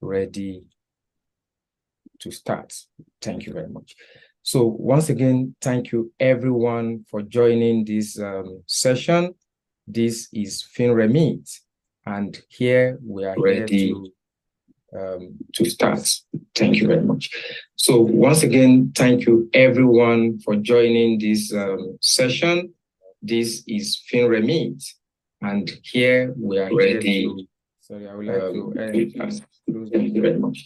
ready to start. Thank you very much. So once again, thank you everyone for joining this session. This is FinREMIT, and here we are ready to start. Thank you very much. So once again, thank you everyone for joining this session. This is FinREMIT, and here we are ready. Sorry, I would like to thank you very much.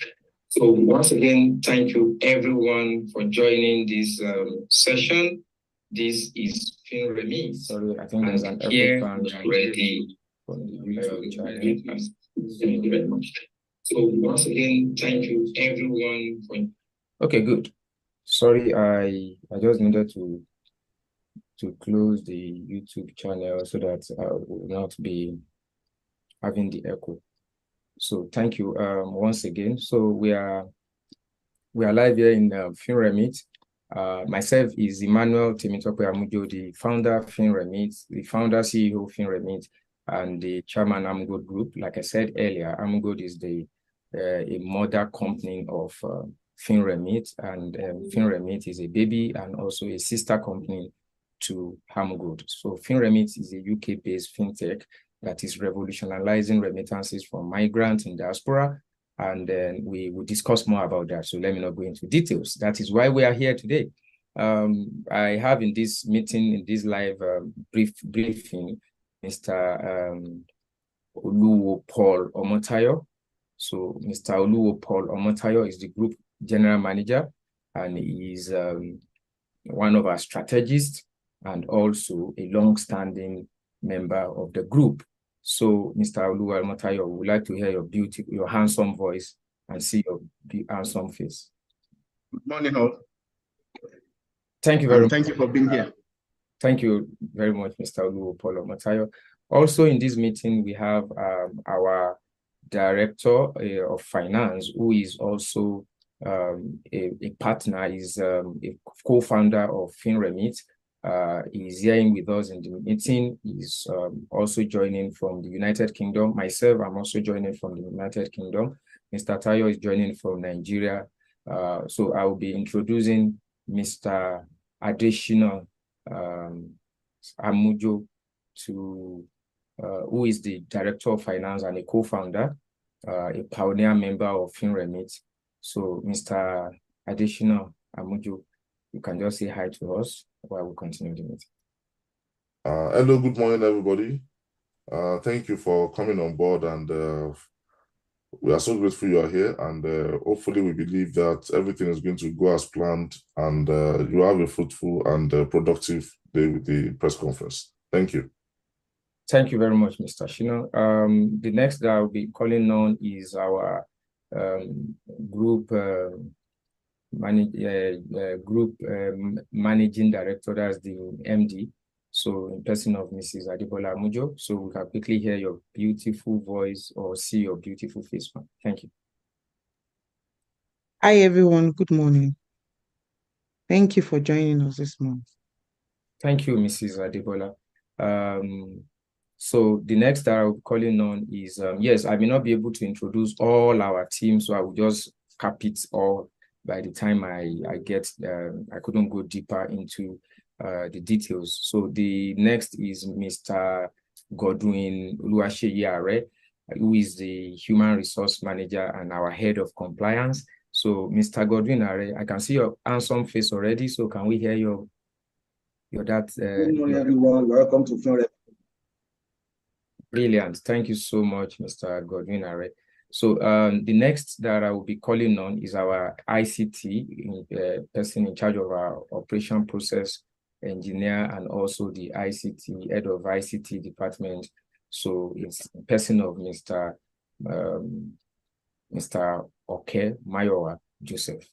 So once again, thank you everyone for joining this session. This is FinREMIT. Sorry, I think there's an echo fan ready for the YouTube channel. Thank you very much. So once again, thank you everyone for. Okay, good. Sorry, I just needed to close the YouTube channel so that I will not be having the echo. So thank you once again. So we are live here in FinREMIT. Myself is Emmanuel Temitope Amujo, the founder of FinREMIT, the founder CEO of FinREMIT, and the chairman Amgood Group. Like I said earlier, Amgood is a mother company of FinREMIT, and FinREMIT is a baby and also a sister company to Amgood. So FinREMIT is a UK-based fintech that is revolutionizing remittances from migrants in diaspora, and then we will discuss more about that. So let me not go into details. That is why we are here today. I have in this meeting, in this live briefing, Mr. Oluwo Paul Omotayo. So Mr. Oluwo Paul Omotayo is the group general manager, and he is one of our strategists and also a long-standing member of the group. So, Mr. Oluwo Omotayo, we would like to hear your handsome voice and see your handsome face. Good morning, all. Thank you very much. Thank you for being here. Thank you very much, Mr. Oluwo Paul Omotayo. Also in this meeting, we have our Director of Finance, who is also a partner, is a co-founder of FinREMIT. He's here with us in the meeting. He's also joining from the United Kingdom. Myself, I'm also joining from the United Kingdom. Mr. Tayo is joining from Nigeria. So I will be introducing Mr. Additional Amujo, who is the Director of Finance and a co-founder, a pioneer member of FinREMIT. So Mr. Additional Amujo, you can just say hi to us while we continue the meeting. Hello, good morning, everybody. Thank you for coming on board, and we are so grateful you are here, and hopefully we believe that everything is going to go as planned, and you have a fruitful and productive day with the press conference. Thank you. Thank you very much, Mr. Shino. The next that I'll be calling on is our group managing director, that's the MD. So in person of Mrs. Adibola Amujo. So we can quickly hear your beautiful voice or see your beautiful face. Thank you. Hi, everyone. Good morning. Thank you for joining us this month. Thank you, Mrs. Adibola. So the next that I'll be calling on is, yes, I may not be able to introduce all our team, so I will just cap it all. By the time I couldn't go deeper into the details. So the next is Mr. Godwin Oluwaseyi, who is the Human Resource Manager and our Head of Compliance. So Mr. Godwin, I can see your handsome face already. So can we hear your that? Good morning, everyone. Welcome to FinREMIT. Brilliant. Thank you so much, Mr. Godwin. So the next that I will be calling on is our ICT person in charge of our operation process engineer and also the ICT head of ICT department. So it's the person of Mr. Oke Mayowa Joseph.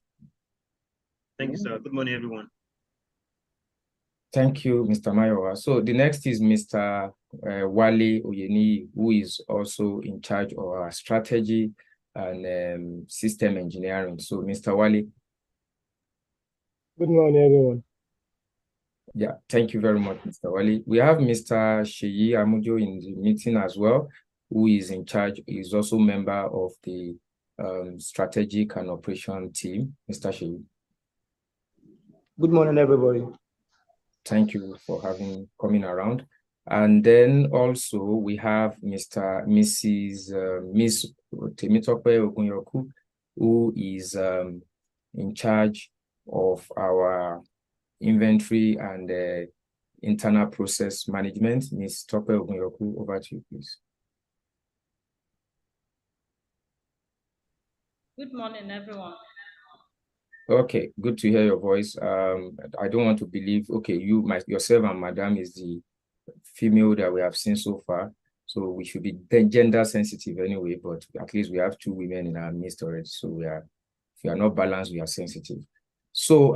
Thank you, sir. Good morning, everyone. Thank you, Mr. Mayowa. So the next is Mr. Wale Oyeni, who is also in charge of our strategy and system engineering. So Mr. Wale. Good morning, everyone. Yeah, thank you very much, Mr. Wale. We have Mr. Sheyi Amujo in the meeting as well, who is in charge, is also member of the Strategic and Operation Team, Mr. Sheyi. Good morning, everybody. Thank you for coming around. And then also we have Miss Temitope Ogunyoku, who is in charge of our inventory and internal process management. Miss Tope Ogunyoku, over to you, please. Good morning, everyone. Okay, good to hear your voice. I don't want to believe, okay, yourself and Madam is the female that we have seen so far. So we should be gender sensitive anyway, but at least we have 2 women in our midst already. So if we are not balanced, we are sensitive. So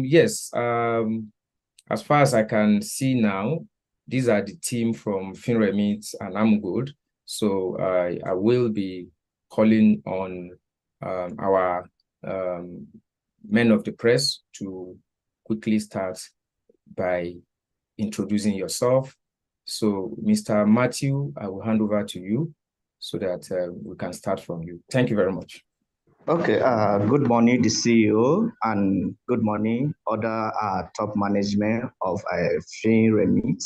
yes, as far as I can see now, these are the team from FinREMIT, and I'm good. So I will be calling on our men of the press to quickly start by introducing yourself. So Mr. Matthew, I will hand over to you so that we can start from you. Thank you very much. Okay, good morning, the CEO, and good morning, other top management of FinREMIT.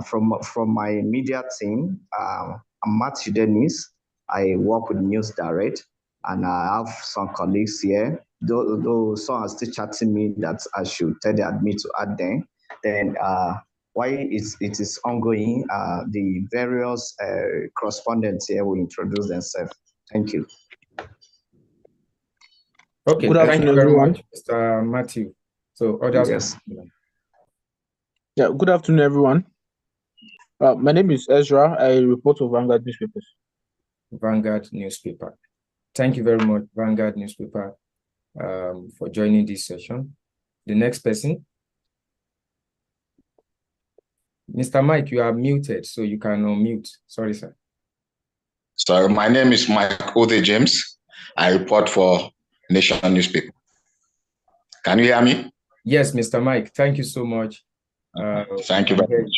From my media team, I'm Matthew Dennis. I work with News Direct, and I have some colleagues here. Though some are still chatting me that I should tell the admin to add them. Then while it is ongoing, the various correspondents here will introduce themselves. Thank you. Okay, Good thank you afternoon, very everyone. much, Mr. Matthew. So others. Yes. Yeah, good afternoon, everyone. My name is Ezra. I report to Vanguard newspapers. Vanguard newspaper. Thank you very much, Vanguard newspaper, for joining this session. The next person. Mr. Mike, you are muted, so you can unmute. Sorry, sir. So my name is Mike Ode James. I report for Nation newspaper. Can you hear me? Yes, Mr. Mike, thank you so much. Thank you very much.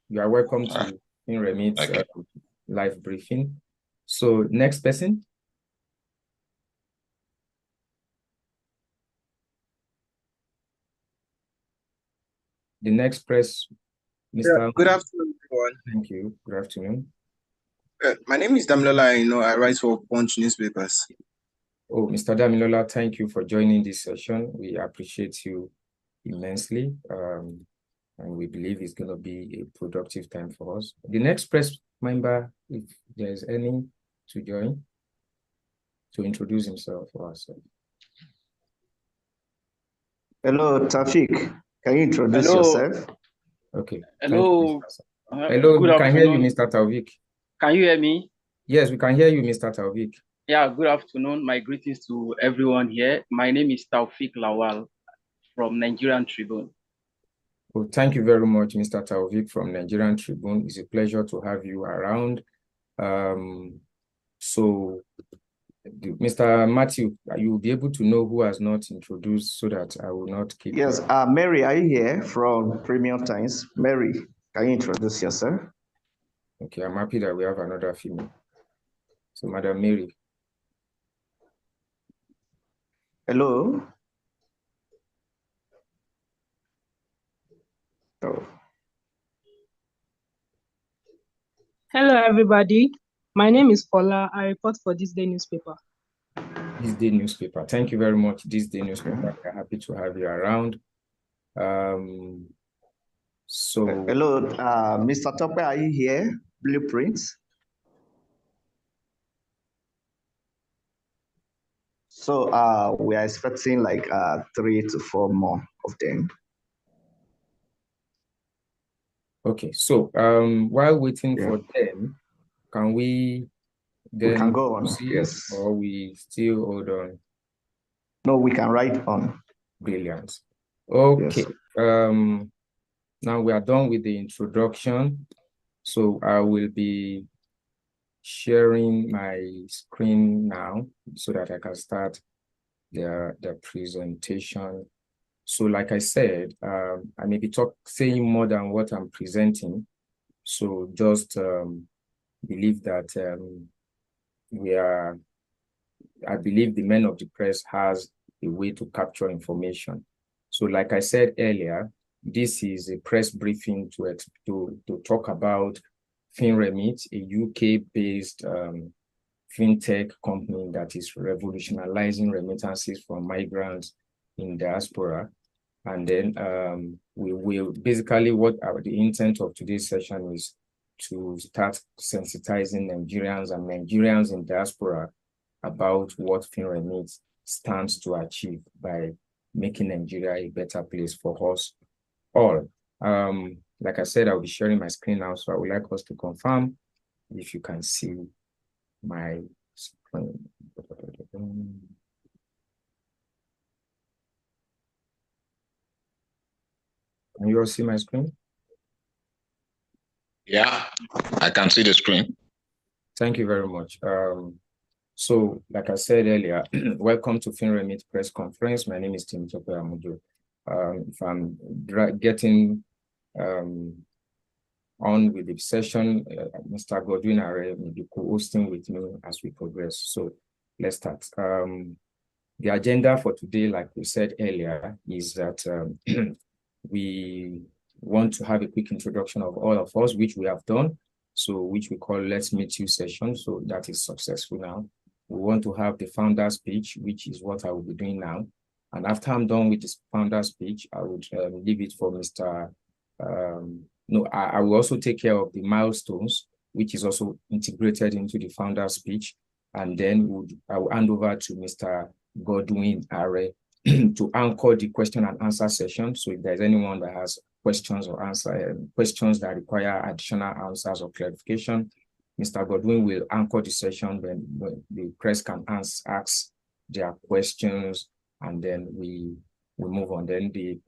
You are welcome to FinREMIT Okay. live briefing. So next person. The next press, Mr. Yeah, good afternoon, everyone. Thank you. Good afternoon. My name is Damilola. I write for Punch newspapers. Oh, Mr. Damilola, thank you for joining this session. We appreciate you immensely, and we believe it's going to be a productive time for us. The next press member, if there's any, to join, to introduce himself for us. Hello, Tafik. Can you introduce yourself? Okay. Hello. Hello, we can hear you, Mr. Taufik. Can you hear me? Yes, we can hear you, Mr. Taufik. Yeah, good afternoon. My greetings to everyone here. My name is Taufik Lawal from Nigerian Tribune. Well, thank you very much, Mr. Taufik from Nigerian Tribune. It's a pleasure to have you around. So, Mr. Matthew, you will be able to know who has not introduced so that I will not keep... Yes, Mary, are you here from Premium Times? Mary, can you introduce yourself? Okay, I'm happy that we have another female. So, Madam Mary. Hello. Oh. Hello, everybody. My name is Paula. I report for This Day newspaper. This Day newspaper. Thank you very much, This Day newspaper. We're happy to have you around. So hello, Mr. Tope, are you here? Blueprints. So we are expecting like 3 to 4 more of them. Okay, so while waiting for them, can we then can go on, yes, or we still hold on? No, we can write on. Brilliant. Okay. Yes. Now we are done with the introduction. So I will be sharing my screen now so that I can start the presentation. So like I said, I may be saying more than what I'm presenting. So just believe that we are I believe the men of the press has a way to capture information. So like I said earlier, this is a press briefing to talk about FinREMIT, a UK-based fintech company that is revolutionizing remittances from migrants in diaspora. And then we will basically the intent of today's session is to start sensitizing Nigerians and Nigerians in diaspora about what FinREMIT stands to achieve by making Nigeria a better place for us all. Like I said, I'll be sharing my screen now, so I would like us to confirm if you can see my screen. Can you all see my screen? Yeah, I can see the screen. Thank you very much. So, like I said earlier, welcome to FinREMIT press conference. My name is Tim Tope Amudu. If I'm getting on with the session, Mr. Godwin Are will be co-hosting with me as we progress. So let's start. The agenda for today, like we said earlier, is that we want to have a quick introduction of all of us, which we have done. So which we call Let's Meet You session. So that is successful now. We want to have the founder speech, which is what I will be doing now. And after I'm done with this founder speech, I would leave it for Mr. I will also take care of the milestones, which is also integrated into the founder speech. And then I will hand over to Mr. Godwin Are to anchor the question and answer session. So if there's anyone that has questions or questions that require additional answers or clarification, Mr. Godwin will anchor the session, when the press can ask their questions, and then we move on. Then the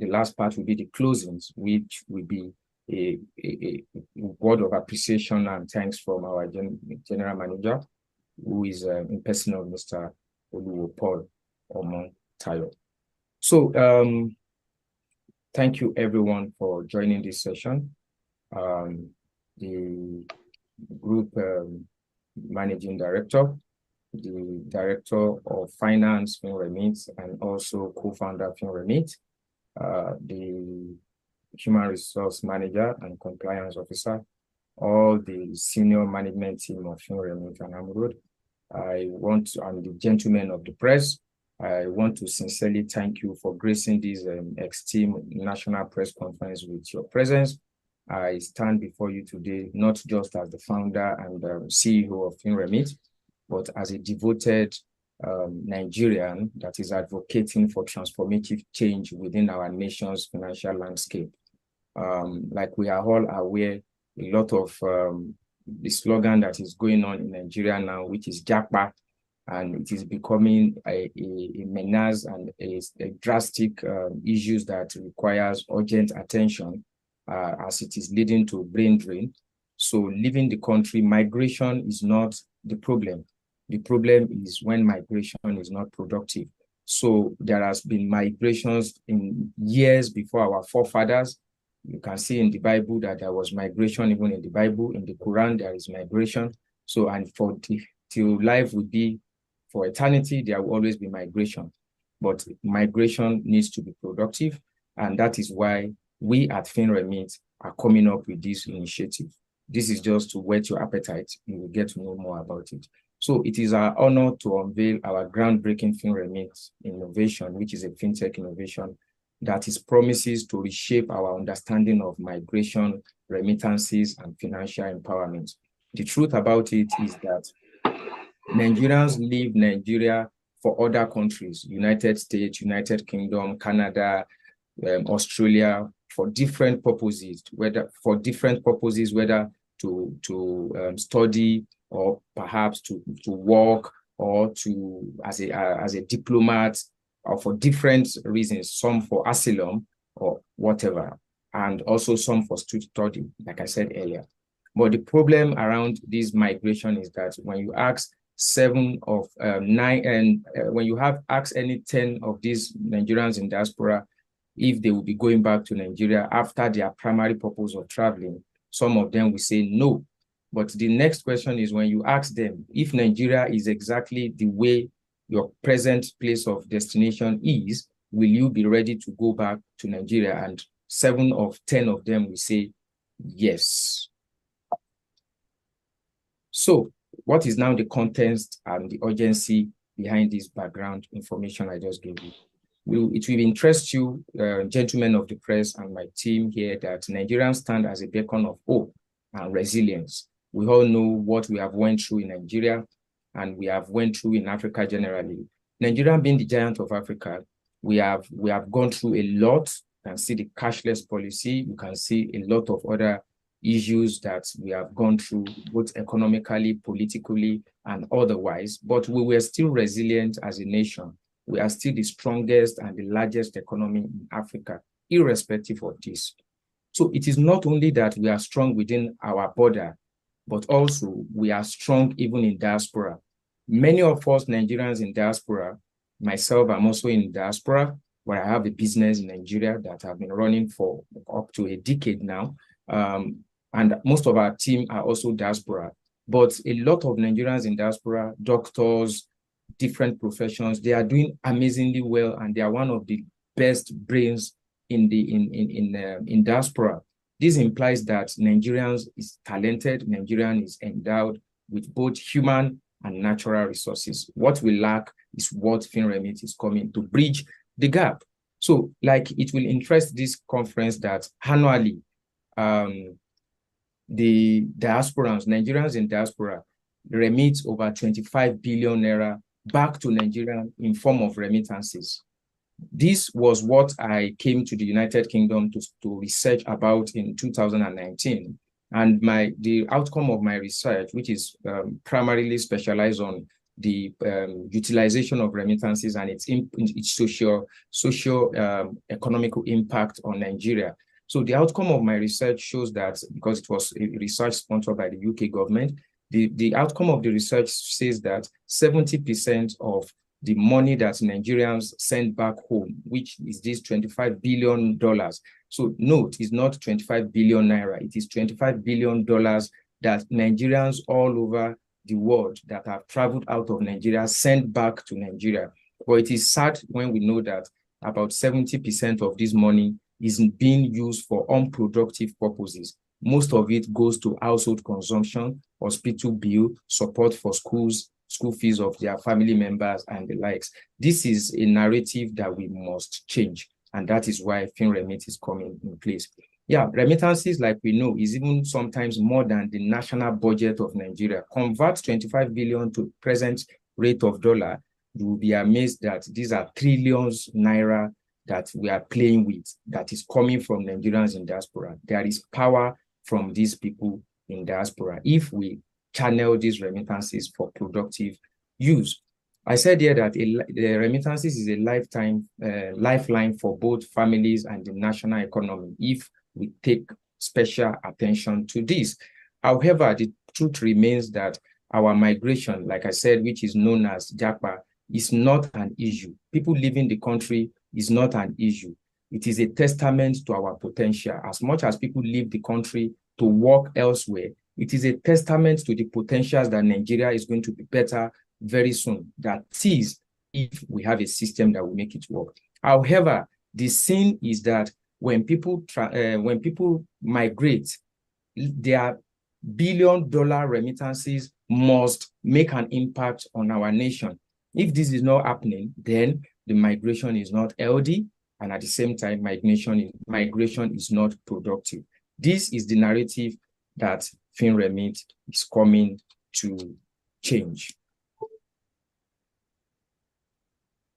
last part will be the closings, which will be a word of appreciation and thanks from our general manager, who is in person of Mr. Oluwo Paul Omontayo. So thank you everyone for joining this session. The group managing director, the director of finance FinREMIT, and also co-founder FinREMIT, the human resource manager and compliance officer, all the senior management team of FinREMIT and Amroad. And the gentlemen of the press, I want to sincerely thank you for gracing this esteemed national press conference with your presence. I stand before you today, not just as the founder and CEO of FinREMIT, but as a devoted Nigerian that is advocating for transformative change within our nation's financial landscape. Like we are all aware, a lot of the slogan that is going on in Nigeria now, which is Japa, and it is becoming a menace and a drastic issues that requires urgent attention as it is leading to brain drain. So leaving the country, migration is not the problem. The problem is when migration is not productive. So there has been migrations in years before our forefathers. You can see in the Bible that there was migration even in the Bible. In the Quran, there is migration. So, and till life will be for eternity, there will always be migration. But migration needs to be productive. And that is why we at FinREMIT are coming up with this initiative. This is just to whet your appetite. You will get to know more about it. So it is our honor to unveil our groundbreaking FinREMIT innovation, which is a fintech innovation that is promises to reshape our understanding of migration, remittances, and financial empowerment. The truth about it is that Nigerians leave Nigeria for other countries, United States, United Kingdom, Canada, Australia, for different purposes, whether to study or perhaps to work or as a diplomat, or for different reasons, some for asylum or whatever, and also some for study, like I said earlier. But the problem around this migration is that when you ask 7 of 9, and when you have asked any 10 of these Nigerians in diaspora if they will be going back to Nigeria after their primary purpose of traveling, some of them will say no. But the next question is when you ask them if Nigeria is exactly the way your present place of destination is, will you be ready to go back to Nigeria? And 7 of 10 of them will say yes. So what is now the context and the urgency behind this background information I just gave you? It will interest you, gentlemen of the press and my team here, that Nigerians stand as a beacon of hope and resilience. We all know what we have went through in Nigeria and we have went through in Africa generally. Nigeria being the giant of Africa, we have gone through a lot. You can see the cashless policy. You can see a lot of other issues that we have gone through, both economically, politically, and otherwise, but we were still resilient as a nation. We are still the strongest and the largest economy in Africa, irrespective of this. So it is not only that we are strong within our border, but also we are strong even in diaspora. Many of us Nigerians in diaspora, myself, I'm also in diaspora, where I have a business in Nigeria that I've been running for up to a decade now. And most of our team are also diaspora. But a lot of Nigerians in diaspora, doctors, different professions, they are doing amazingly well, and they are one of the best brains in diaspora. This implies that Nigerians is talented, Nigerian is endowed with both human and natural resources. What we lack is what FinREMIT is coming to bridge the gap. So, like, it will interest this conference that annually, the diasporans, Nigerians in diaspora, remit over 25 billion naira back to Nigeria in form of remittances. This was what I came to the United Kingdom to research about in 2019. And the outcome of my research, which is primarily specialized on the utilization of remittances and its socio-economical impact on Nigeria. So the outcome of my research shows that, because it was a research sponsored by the UK government, the outcome of the research says that 70% of the money that Nigerians send back home, which is this $25 billion. So note, it's not 25 billion naira, it is $25 billion that Nigerians all over the world that have traveled out of Nigeria send back to Nigeria. But it is sad when we know that about 70% of this money is being used for unproductive purposes. Most of it goes to household consumption, hospital bill, support for schools, school fees of their family members, and the likes. This is a narrative that we must change, and that is why FinREMIT is coming in place. Yeah, remittances, like we know, is even sometimes more than the national budget of Nigeria. Convert 25 billion to present rate of dollar, you will be amazed that these are trillions naira that we are playing with, that is coming from Nigerians in diaspora. There is power from these people in diaspora if we channel these remittances for productive use. I said here that the remittances is a lifeline for both families and the national economy if we take special attention to this. However, the truth remains that our migration, like I said, which is known as JAPA, is not an issue. People leaving the country is not an issue. It is a testament to our potential. As much as people leave the country to work elsewhere, it is a testament to the potentials that Nigeria is going to be better very soon. That is, if we have a system that will make it work. However, the sin is that when people migrate, their billion-dollar remittances must make an impact on our nation. If this is not happening, then the migration is not healthy, and at the same time, migration is not productive. This is the narrative that FinREMIT is coming to change.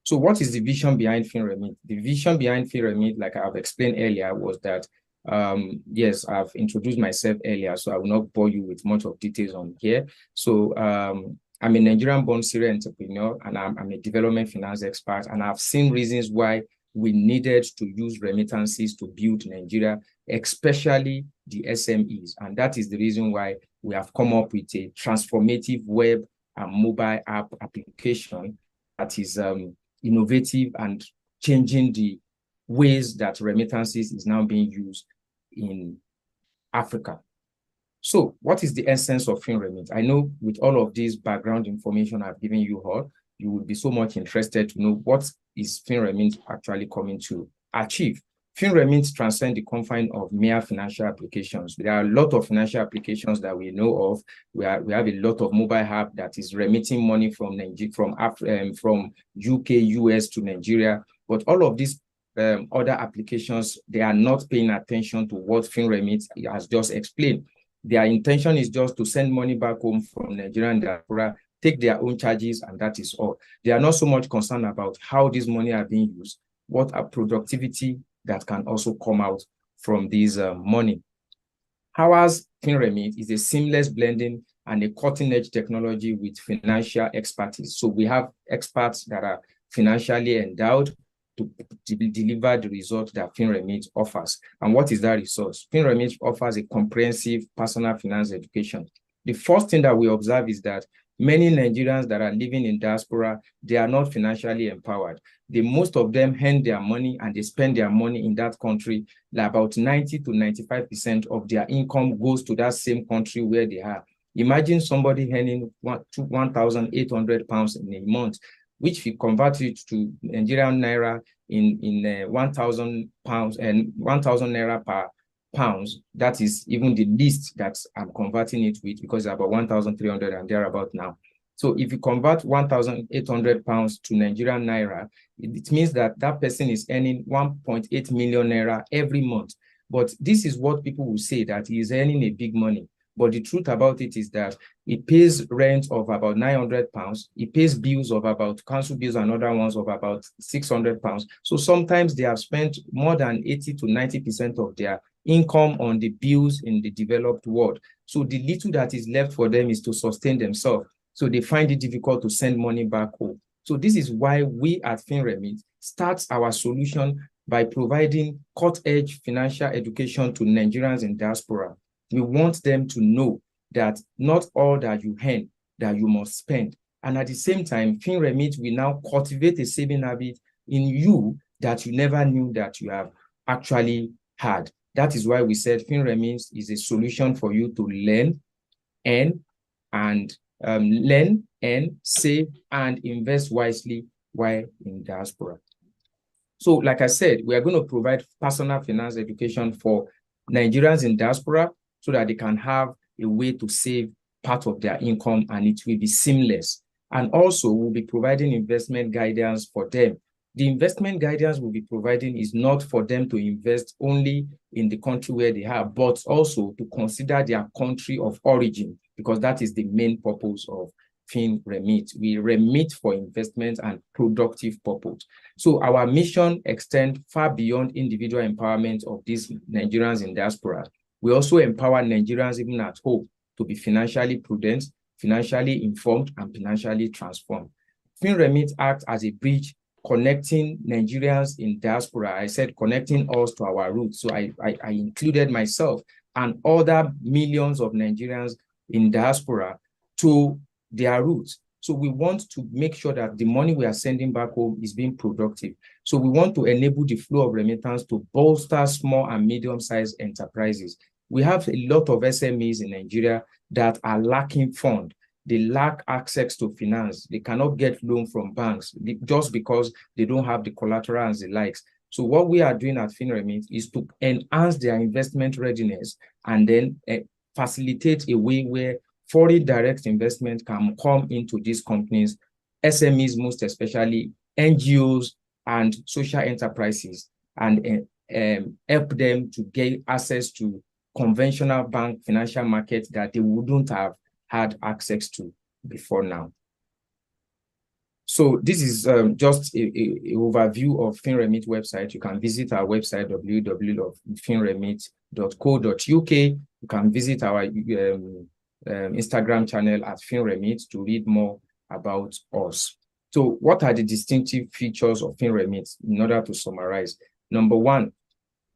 So what is the vision behind FinREMIT? The vision behind FinREMIT, like I've explained earlier, was that, yes, I've introduced myself earlier, so I will not bore you with much of details on here. So I'm a Nigerian-born serial entrepreneur, and I'm a development finance expert, and I've seen reasons why we needed to use remittances to build Nigeria, especially the SMEs. And that is the reason why we have come up with a transformative web and mobile app application that is innovative and changing the ways that remittances is now being used in Africa. So what is the essence of FinRemit? I know with all of this background information I've given you all, you would be so much interested to know what is FinRemit actually coming to achieve. FinRemit transcends the confine of mere financial applications. There are a lot of financial applications that we know of. We have a lot of mobile app that is remitting money from UK, US to Nigeria. But all of these other applications, they are not paying attention to what FinRemit has just explained. Their intention is just to send money back home from Nigerian diaspora, take their own charges, and that is all. They are not so much concerned about how this money are being used, what are productivity that can also come out from this money. Ours, FinRemit, is a seamless blending and a cutting-edge technology with financial expertise. So we have experts that are financially endowed to deliver the result that FinRemit offers. And what is that resource? FinRemit offers a comprehensive personal finance education. The first thing that we observe is that many Nigerians that are living in diaspora, they are not financially empowered. Most of them earn their money and they spend their money in that country. Like about 90 to 95% of their income goes to that same country where they are. Imagine somebody earning 1,800 pounds in a month, which if you convert it to Nigerian naira in 1,000 pounds and 1,000 naira per pounds, that is even the least that I'm converting it with, because it's about 1,300 and thereabout now. So if you convert 1,800 pounds to Nigerian naira, it means that that person is earning 1.8 million naira every month. But this is what people will say, that he is earning a big money. But the truth about it is that it pays rent of about 900 pounds. It pays bills of about council bills and other ones of about 600 pounds. So sometimes they have spent more than 80 to 90% of their income on the bills in the developed world. So the little that is left for them is to sustain themselves. So they find it difficult to send money back home. So this is why we at FinRemit start our solution by providing cut-edge financial education to Nigerians in diaspora. We want them to know that not all that you earn, that you must spend. And at the same time, FinRemit will now cultivate a saving habit in you that you never knew that you have actually had. That is why we said FinRemit is a solution for you to learn, earn, and save, and invest wisely while in diaspora. So like I said, we are going to provide personal finance education for Nigerians in diaspora so that they can have a way to save part of their income and it will be seamless. And also we'll be providing investment guidance for them. The investment guidance we'll be providing is not for them to invest only in the country where they are, but also to consider their country of origin, because that is the main purpose of FinRemit. We remit for investment and productive purpose. So our mission extends far beyond individual empowerment of these Nigerians in diaspora. We also empower Nigerians even at home to be financially prudent, financially informed, and financially transformed. FinRemit acts as a bridge connecting Nigerians in diaspora. I said connecting us to our roots. So I included myself and other millions of Nigerians in diaspora to their roots. So we want to make sure that the money we are sending back home is being productive. So we want to enable the flow of remittance to bolster small and medium-sized enterprises. We have a lot of SMEs in Nigeria that are lacking funds. They lack access to finance. They cannot get loan from banks just because they don't have the collateral and the likes. So what we are doing at FinRemit is to enhance their investment readiness and then facilitate a way where foreign direct investment can come into these companies, SMEs most especially, NGOs and social enterprises, and help them to get access to conventional bank financial markets that they wouldn't have had access to before now. So this is just a overview of FinRemit website. You can visit our website, www.finremit.co.uk. You can visit our Instagram channel at FinRemit to read more about us. So what are the distinctive features of FinRemit in order to summarize? Number one,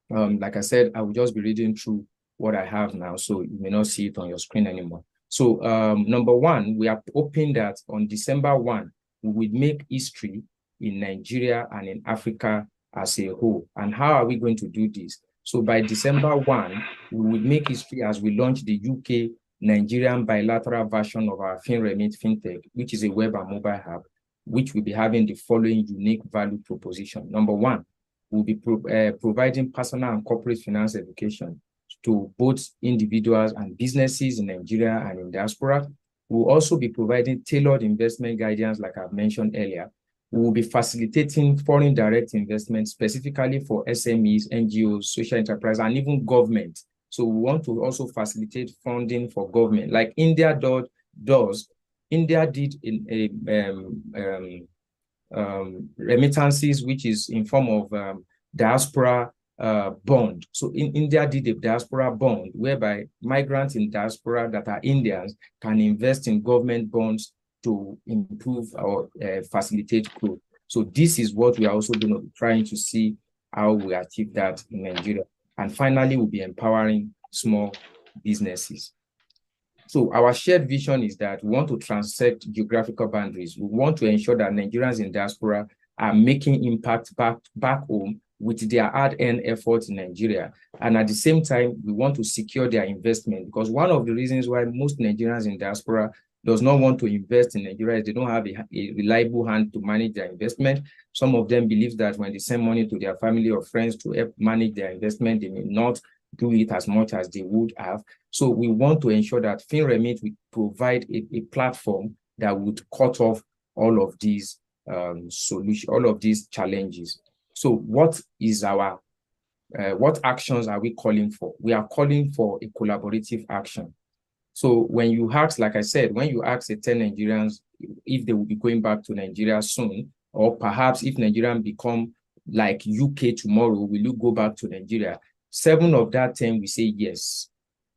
like I said, I will just be reading through what I have now, so you may not see it on your screen anymore. So number one, we are hoping that on December 1, we will make history in Nigeria and in Africa as a whole. And how are we going to do this? So by December 1, we will make history as we launch the UK Nigerian bilateral version of our FinREMIT FinTech, which is a web and mobile app, which will be having the following unique value proposition. Number one, we'll be providing personal and corporate finance education to both individuals and businesses in Nigeria and in diaspora. We'll also be providing tailored investment guidance, like I've mentioned earlier. We will be facilitating foreign direct investment specifically for SMEs, NGOs, social enterprise, and even government. So we want to also facilitate funding for government, like India does. India did in remittances, which is in form of diaspora bond. So in India did a diaspora bond whereby migrants in diaspora that are Indians can invest in government bonds to improve or facilitate growth. So this is what we are also going to be trying to see how we achieve that in Nigeria. And finally, we'll be empowering small businesses. So our shared vision is that we want to transcend geographical boundaries. We want to ensure that Nigerians in diaspora are making impact back home with their hard-earned efforts in Nigeria. And at the same time, we want to secure their investment, because one of the reasons why most Nigerians in diaspora does not want to invest in Nigeria is they don't have a reliable hand to manage their investment. Some of them believe that when they send money to their family or friends to help manage their investment, they may not do it as much as they would have. So we want to ensure that FinREMIT will provide a platform that would cut off all of these solutions, all of these challenges. So what is our, what actions are we calling for? We are calling for a collaborative action. So when you ask, like I said, when you ask the 10 Nigerians if they will be going back to Nigeria soon, or perhaps if Nigeria become like UK tomorrow, will you go back to Nigeria? 7 of that 10 will say yes.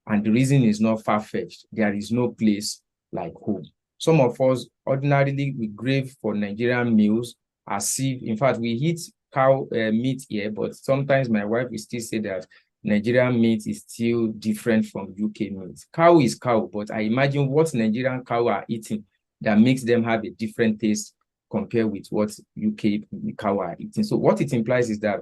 And the reason is not far-fetched. There is no place like home. Some of us ordinarily we crave for Nigerian meals as if, in fact, we eat cow meat here, but sometimes my wife will still say that Nigerian meat is still different from UK meat. Cow is cow, but I imagine what Nigerian cow are eating that makes them have a different taste compared with what UK cow are eating. So what it implies is that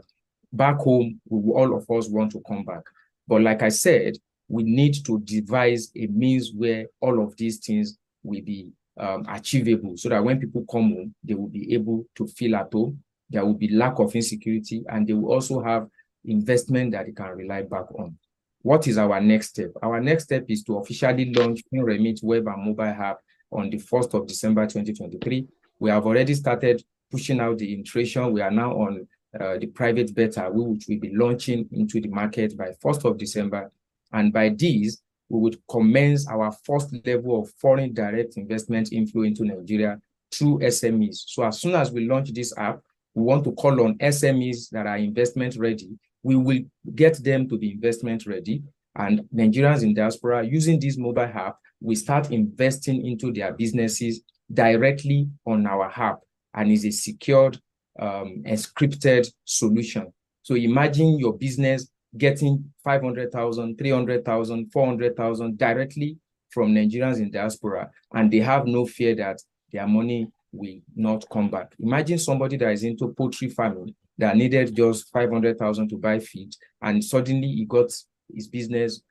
back home, all of us want to come back. But like I said, we need to devise a means where all of these things will be achievable, so that when people come home, they will be able to feel at home. There will be lack of insecurity, and they will also have investment that they can rely back on. What is our next step? Our next step is to officially launch FinREMIT web and mobile app on the 1st of December 2023. We have already started pushing out the iteration. We are now on the private beta, which will be launching into the market by 1st of December. And by this, we would commence our first level of foreign direct investment inflow into Nigeria through SMEs. So as soon as we launch this app, we want to call on SMEs that are investment ready. We will get them to be investment ready. And Nigerians in diaspora using this mobile app, we start investing into their businesses directly on our app, and is a secured, encrypted solution. So imagine your business getting 500,000, 300,000, 400,000 directly from Nigerians in diaspora, and they have no fear that their money will not come back. Imagine somebody that is into poultry farming that needed just 500,000 to buy feed, and suddenly he got his business,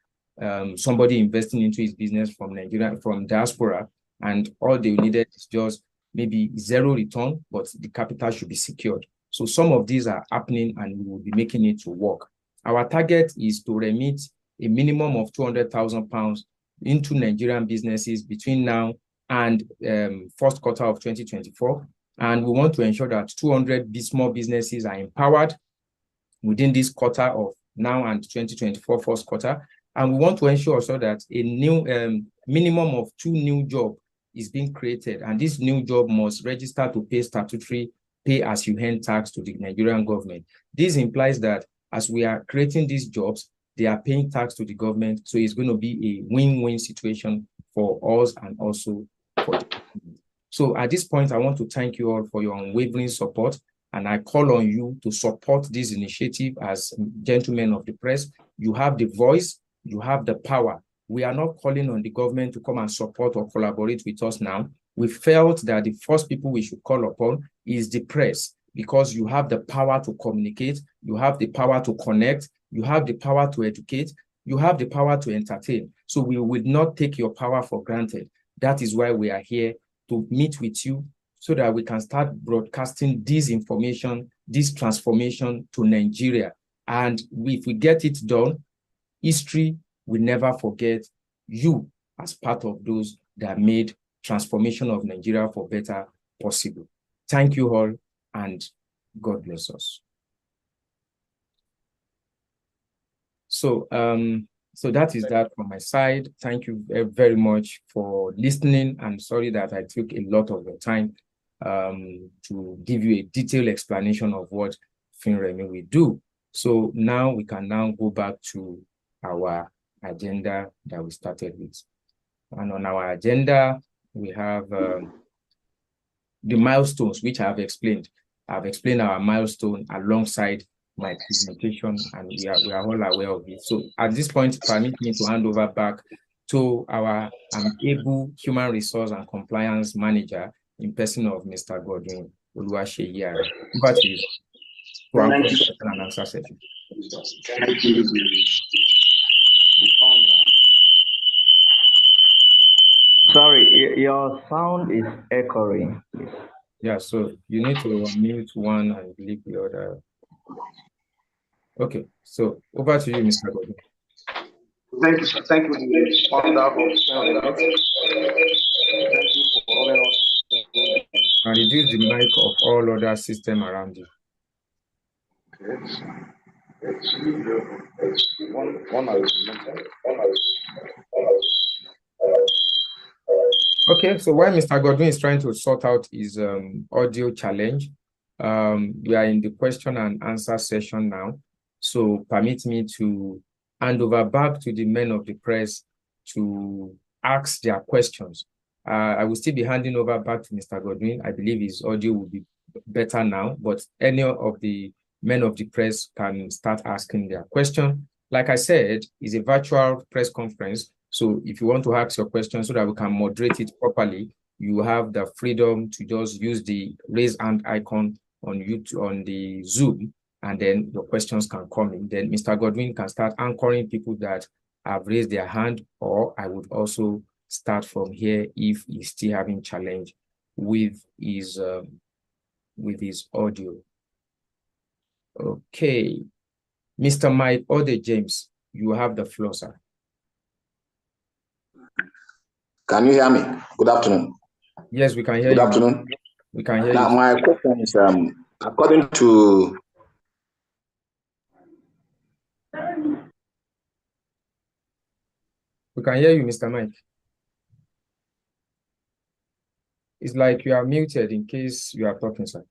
somebody investing into his business from Nigeria, from diaspora, and all they needed is just maybe zero return, but the capital should be secured. So some of these are happening, and we will be making it to work. Our target is to remit a minimum of £200,000 into Nigerian businesses between now and first quarter of 2024. And we want to ensure that 200 small businesses are empowered within this quarter of now and 2024 first quarter. And we want to ensure also that a new minimum of 2 new jobs is being created. And this new job must register to pay statutory pay-as-you-earn tax to the Nigerian government. This implies that as we are creating these jobs, they are paying tax to the government. So it's going to be a win-win situation for us and also for the government. So at this point, I want to thank you all for your unwavering support. And I call on you to support this initiative as gentlemen of the press. You have the voice, you have the power. We are not calling on the government to come and support or collaborate with us now. We felt that the first people we should call upon is the press, because you have the power to communicate, you have the power to connect, you have the power to educate, you have the power to entertain. So we will not take your power for granted. That is why we are here to meet with you so that we can start broadcasting this information, this transformation to Nigeria. And if we get it done, history will never forget you as part of those that made transformation of Nigeria for better possible. Thank you all, and God bless us. So that is that from my side. Thank you very much for listening. I'm sorry that I took a lot of your time to give you a detailed explanation of what FinREMIT will do. So now we can now go back to our agenda that we started with. And on our agenda, we have the milestones, which I have explained. I've explained our milestone alongside my presentation, and we are all aware of it. So at this point, permit me to hand over back to our able human resource and compliance manager in person of Mr. Godwin Oluwaseyi. Over to you to our question and answer session. Thank you. Sorry, your sound is echoing. Yeah, so you need to mute one and leave the other. Okay, so over to you, Mr. Godwin. Thank you, sir. Thank you, the founder of FinREMIT. Thank you for allowing us. And reduce the mic of all other systems around you. Okay, so while Mr. Godwin is trying to sort out his audio challenge, we are in the question and answer session now. So permit me to hand over back to the men of the press to ask their questions. I will still be handing over back to Mr. Godwin. I believe his audio will be better now, but any of the men of the press can start asking their question. Like I said, it's a virtual press conference. So if you want to ask your question so that we can moderate it properly, you have the freedom to just use the raise hand icon on YouTube, on the Zoom, and then your questions can come in. Then Mr. Godwin can start anchoring people that have raised their hand, or I would also start from here if he's still having challenge with his audio. Okay, Mr. Mike Ode James, you have the floor, sir. Can you hear me? Good afternoon. Yes, we can hear you. Good afternoon. We can hear now, you. My question is, according to we can hear you, Mr. Mike. It's like you are muted in case you are talking, sir.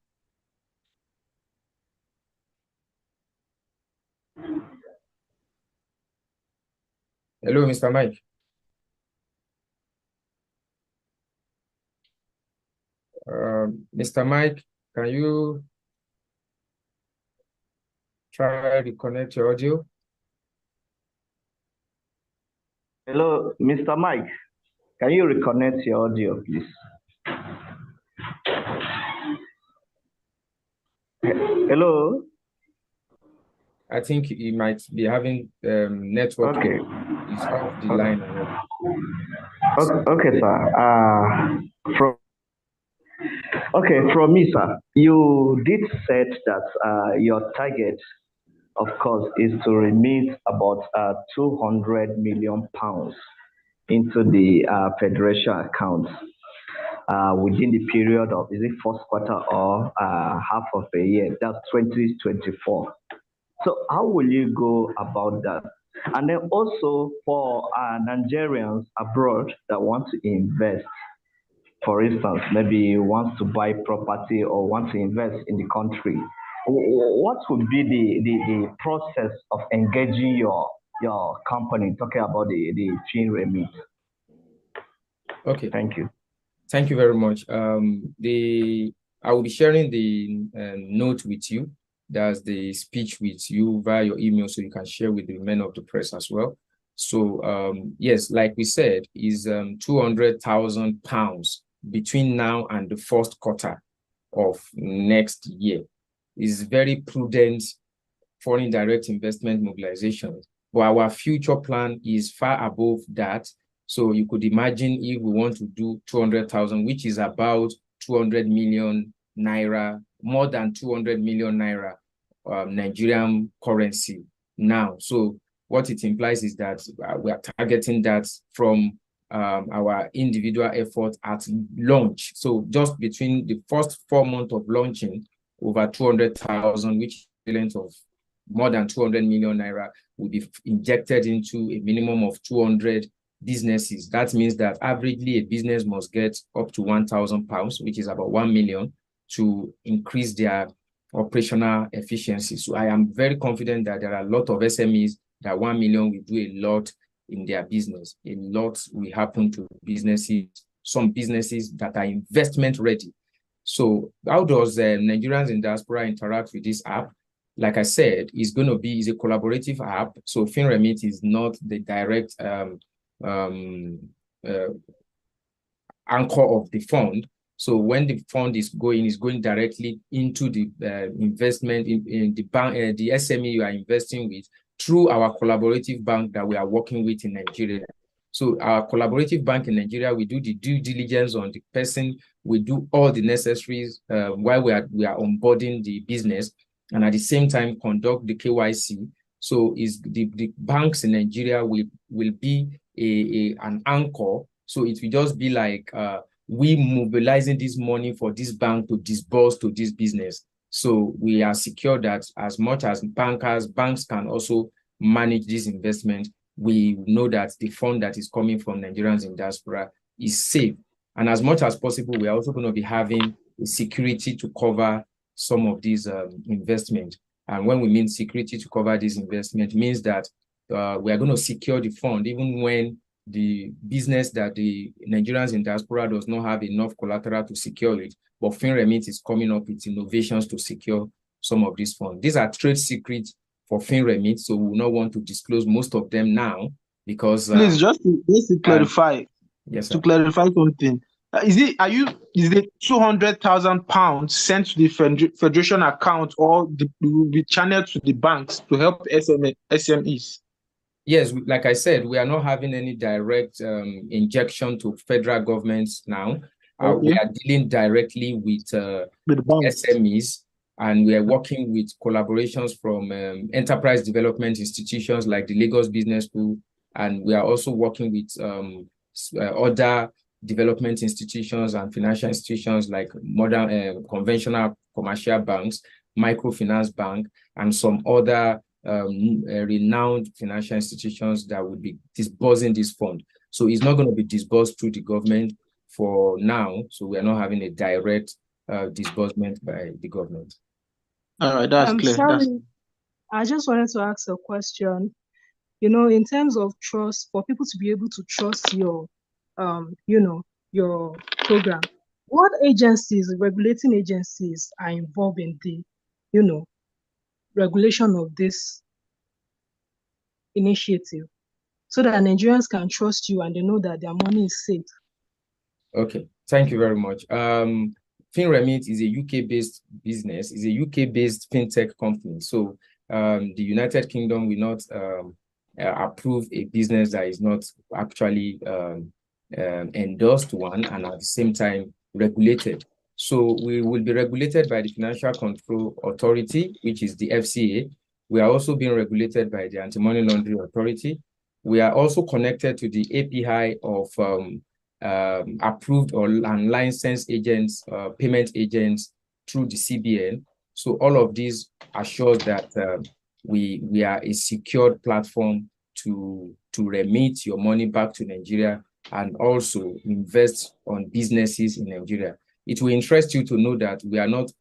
Hello, Mr. Mike. Mr. Mike, can you try to connect your audio? Hello, Mr. Mike. Can you reconnect your audio, please? Hello? I think he might be having network. Okay. He's off the line already. Okay, sir. From me, sir, you did said that your target, of course, is to remit about 200 million pounds into the federation account within the period of, is it first quarter or half of a year? That's 2024. So how will you go about that? And then also for Nigerians abroad that want to invest, for instance, maybe wants to buy property or want to invest in the country, what would be the process of engaging your company, talking about the FinREMIT? Okay. Thank you. Thank you very much. I will be sharing the note with you. That's the speech with you via your email, so you can share with the men of the press as well. So yes, like we said, is 200,000 pounds between now and the first quarter of next year. Is very prudent foreign direct investment mobilization. But our future plan is far above that. So you could imagine if we want to do 200,000, which is about 200 million naira, more than 200 million naira Nigerian currency now. So what it implies is that we are targeting that from our individual effort at launch. So just between the first 4 months of launching, over 200,000, which is equivalent of more than 200 million naira, will be injected into a minimum of 200 businesses. That means that averagely a business must get up to £1,000, which is about 1 million, to increase their operational efficiency. So I am very confident that there are a lot of SMEs that 1 million will do a lot in their business. A lot will happen to businesses, some businesses that are investment ready. So how does Nigerians in diaspora interact with this app? Like I said, it's going to be a collaborative app. So FinRemit is not the direct anchor of the fund. So when the fund is going directly into the investment in the bank, the SME you are investing with, through our collaborative bank that we are working with in Nigeria. So our collaborative bank in Nigeria, we do the due diligence on the person, we do all the necessaries while we are onboarding the business, and at the same time conduct the KYC. So is the banks in Nigeria will be an anchor. So it will just be like we mobilizing this money for this bank to disburse to this business. So we are secure that as much as banks can also manage this investment, we know that the fund that is coming from Nigerians in diaspora is safe. And as much as possible, we are also going to be having security to cover some of these investments. And when we mean security to cover this investment, means that we are going to secure the fund even when the business that the Nigerians in diaspora does not have enough collateral to secure it. But FinRemit is coming up with innovations to secure some of these funds. These are trade secrets for FinRemit, so we will not want to disclose most of them now because please just to clarify. Yes, sir. To clarify something. Is the 200,000 pounds sent to the federation account or will be channeled to the banks to help SMEs? Yes, like I said, we are not having any direct injection to federal governments now. Okay. We are dealing directly with SMEs, and we are working with collaborations from enterprise development institutions like the Lagos Business School, and we are also working with other development institutions and financial institutions like modern conventional commercial banks, microfinance bank, and some other renowned financial institutions that would be disbursing this fund. So it's not going to be disbursed through the government for now. So we are not having a direct disbursement by the government. All right, that's clear. Sorry, I just wanted to ask a question. You know, in terms of trust, for people to be able to trust your, your program, what agencies, regulating agencies, are involved in the, regulation of this initiative, so that Nigerians can trust you and they know that their money is safe? Okay, thank you very much. FinRemit is a UK-based business, is a UK-based fintech company. So the United Kingdom will not approve a business that is not actually endorsed one and at the same time regulated. So we will be regulated by the Financial Control Authority, which is the FCA. We are also being regulated by the Anti-Money Laundering Authority. We are also connected to the API of approved and licensed agents, payment agents through the CBN. So all of these assures that we are a secured platform to remit your money back to Nigeria and also invest on businesses in Nigeria. It will interest you to know that we are not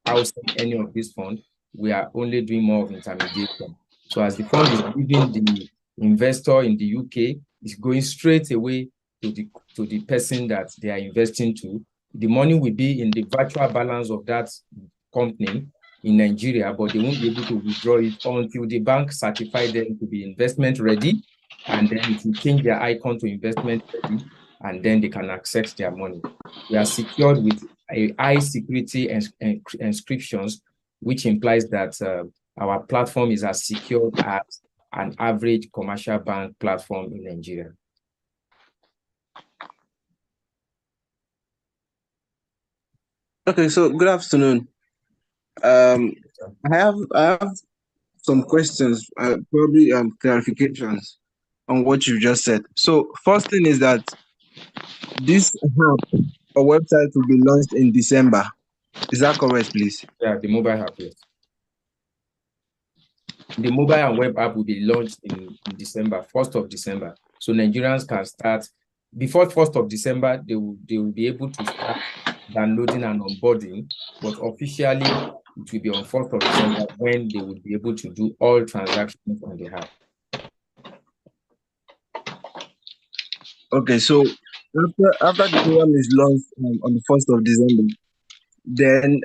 outside any of this fund. We are only doing more of intermediation. So as the fund is giving the investor in the UK, it's going straight away to the person that they are investing to. The money will be in the virtual balance of that company in Nigeria, but they won't be able to withdraw it until the bank certify them to be investment ready, and then it will change their icon to investment ready, and then they can access their money. We are secured with a high security inscriptions, which implies that Our platform is as secure as an average commercial bank platform in Nigeria. Okay, so good afternoon. I have some questions, probably clarifications on what you just said. So first thing is that this app or website will be launched in December. Is that correct, please? Yeah, the mobile app, yes. The mobile and web app will be launched in December, 1st of December. So Nigerians can start, before 1st of December, they will be able to start downloading and onboarding, but officially it will be on 1st of December when they will be able to do all transactions on the app. Okay, so after the program is launched on the 1st of December, then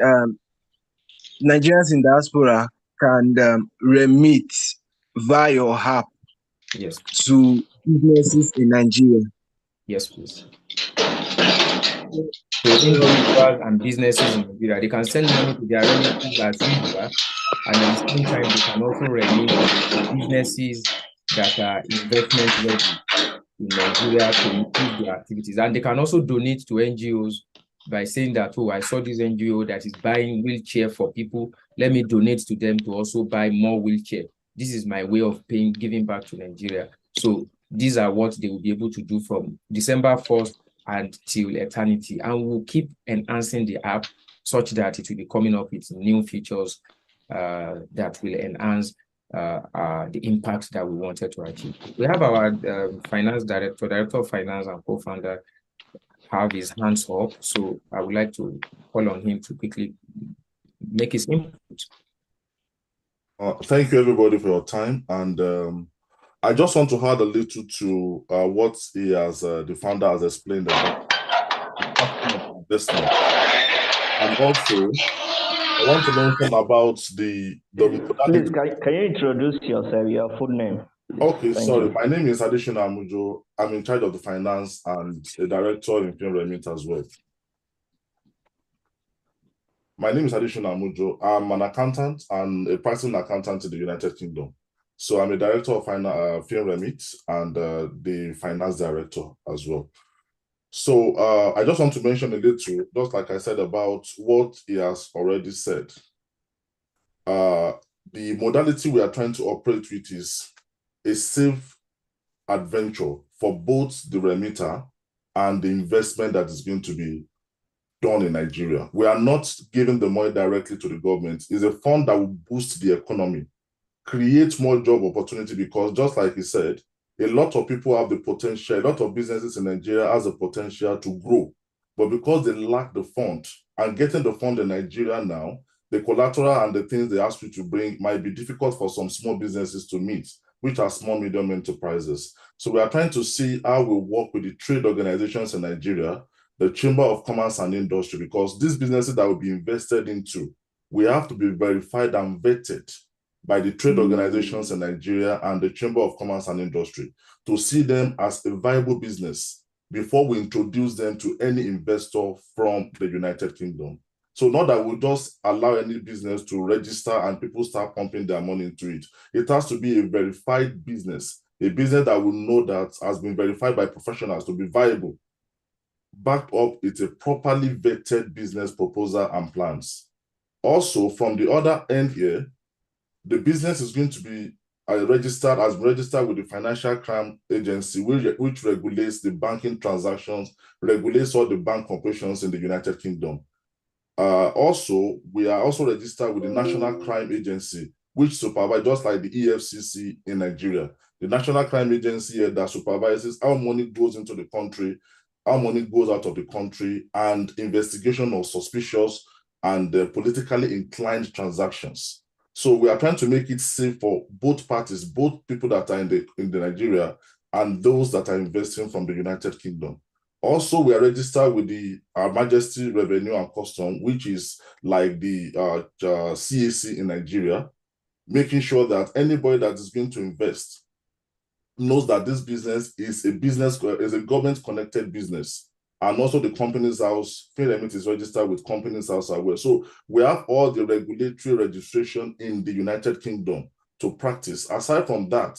Nigerians in diaspora can remit via your app Yes. to businesses in Nigeria. Yes, please. So individuals and businesses in Nigeria, they can send money to their relatives as usual, and at the same time, they can also remit businesses that are investment ready in Nigeria to improve their activities. And they can also donate to NGOs by saying that, oh, I saw this NGO that is buying wheelchair for people. Let me donate to them to also buy more wheelchair. This is my way of giving back to Nigeria. So these are what they will be able to do from December 1st until eternity. And we'll keep enhancing the app such that it will be coming up with new features that will enhance the impact that we wanted to achieve. We have our finance director of finance and co-founder have his hands up. So I would like to call on him to quickly make his input. Thank you, everybody, for your time. And I just want to add a little to what he has, the founder has explained about investment. And also, I want to mention about the Please, can you introduce yourself, your full name? Okay, sorry. My name is Additional Amujo. I'm in charge of the finance and the director in FinREMIT as well. My name is Additional Amujo. I'm an accountant and a practicing accountant in the United Kingdom. So I'm a director of FinREMIT and the finance director as well. So I just want to mention a little, just like I said, about what he has already said. The modality we are trying to operate with is a safe adventure for both the remitter and the investment that is going to be done in Nigeria. We are not giving the money directly to the government. It's a fund that will boost the economy, create more job opportunity, because just like he said, a lot of people have the potential, a lot of businesses in Nigeria has the potential to grow, but because they lack the fund, and getting the fund in Nigeria now, the collateral and the things they ask you to bring might be difficult for some small businesses to meet, which are small, medium enterprises. So we are trying to see how we work with the trade organizations in Nigeria, the Chamber of Commerce and Industry, because these businesses that will be invested into, we have to be verified and vetted by the trade organizations in Nigeria and the Chamber of Commerce and Industry to see them as a viable business before we introduce them to any investor from the United Kingdom. So not that we'll just allow any business to register and people start pumping their money into it. It has to be a verified business, a business that will know that has been verified by professionals to be viable. Backed up, it's a properly vetted business proposal and plans. Also, from the other end here, the business is going to be registered with the Financial Crime Agency, which regulates the banking transactions, regulates all the bank operations in the United Kingdom. Also, we are also registered with the National Crime Agency, which supervises, just like the EFCC in Nigeria, the National Crime Agency that supervises how money goes into the country, how money goes out of the country, and investigation of suspicious and politically inclined transactions. So we are trying to make it safe for both parties, both people that are in the Nigeria and those that are investing from the United Kingdom. Also, we are registered with the Her Majesty Revenue and Custom, which is like the CAC in Nigeria, making sure that anybody that is going to invest knows that this business is a government-connected business. and also the Companies House. FinREMIT is registered with Companies House as well. So we have all the regulatory registration in the United Kingdom to practice. Aside from that,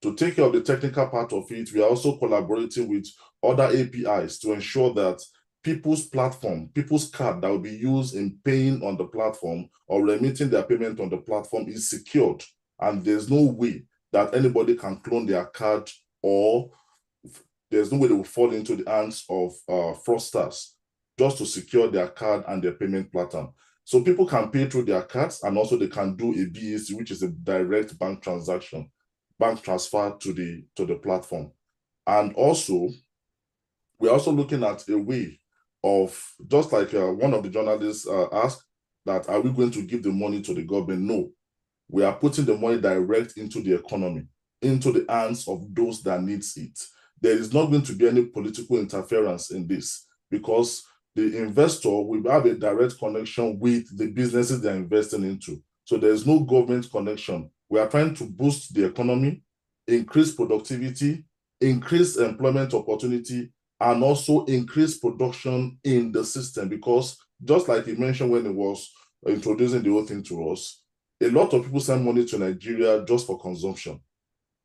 to take care of the technical part of it, we are also collaborating with other APIs to ensure that people's platform, people's card that will be used in paying on the platform or remitting their payment on the platform is secured. And there's no way that anybody can clone their card, or there's no way they will fall into the hands of fraudsters just to secure their card and their payment pattern. So people can pay through their cards, and also they can do a BAC, which is a direct bank transaction, bank transfer to the platform. And also, we're also looking at a way of, just like one of the journalists asked, that are we going to give the money to the government? No, we are putting the money direct into the economy, into the hands of those that needs it. There is not going to be any political interference in this, because the investor will have a direct connection with the businesses they're investing into. So there's no government connection. We are trying to boost the economy, increase productivity, increase employment opportunity, and also increase production in the system. Because just like he mentioned when he was introducing the whole thing to us, a lot of people send money to Nigeria just for consumption.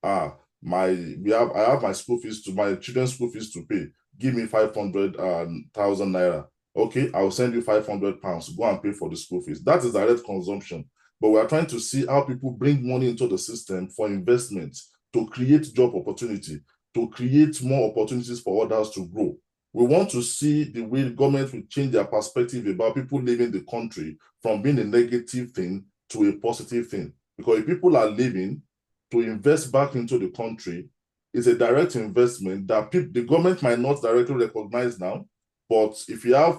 I have my school fees to my children's school fees to pay. Give me 500,000 naira. Okay, I'll send you 500 pounds. Go and pay for the school fees. That is direct consumption. But we are trying to see how people bring money into the system for investment, to create job opportunity, to create more opportunities for others to grow. We want to see the way the government will change their perspective about people leaving the country from being a negative thing to a positive thing. Because if people are leaving, to invest back into the country is a direct investment that the government might not directly recognize now. But if you have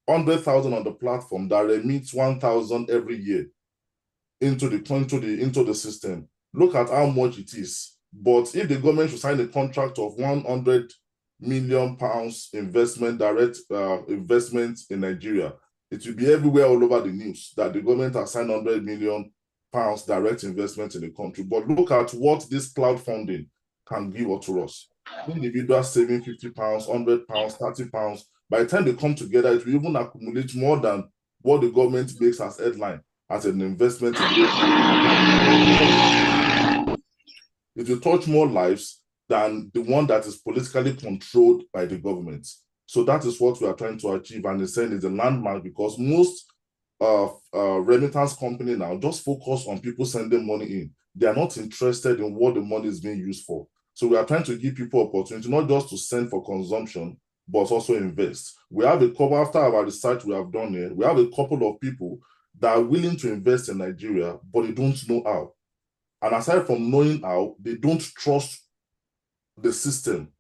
100,000 on the platform that remits 1,000 every year into the system, look at how much it is. But if the government should sign a contract of 100 million pounds investment, direct investment in Nigeria, it will be everywhere all over the news that the government has signed 100 million pounds direct investment in the country. But look at what this cloud funding can give to us. Individuals saving 50 pounds, 100 pounds, 30 pounds. By the time they come together, it will even accumulate more than what the government makes as headline as an investment. It will touch more lives than the one that is politically controlled by the government. So that is what we are trying to achieve, and it's saying it's a landmark, because most remittance company now just focus on people sending money in. They are not interested in what the money is being used for. So we are trying to give people opportunity, not just to send for consumption, but also invest. We have a couple, after our research we have done here, we have a couple of people that are willing to invest in Nigeria, but they don't know how. And aside from knowing how, they don't trust the system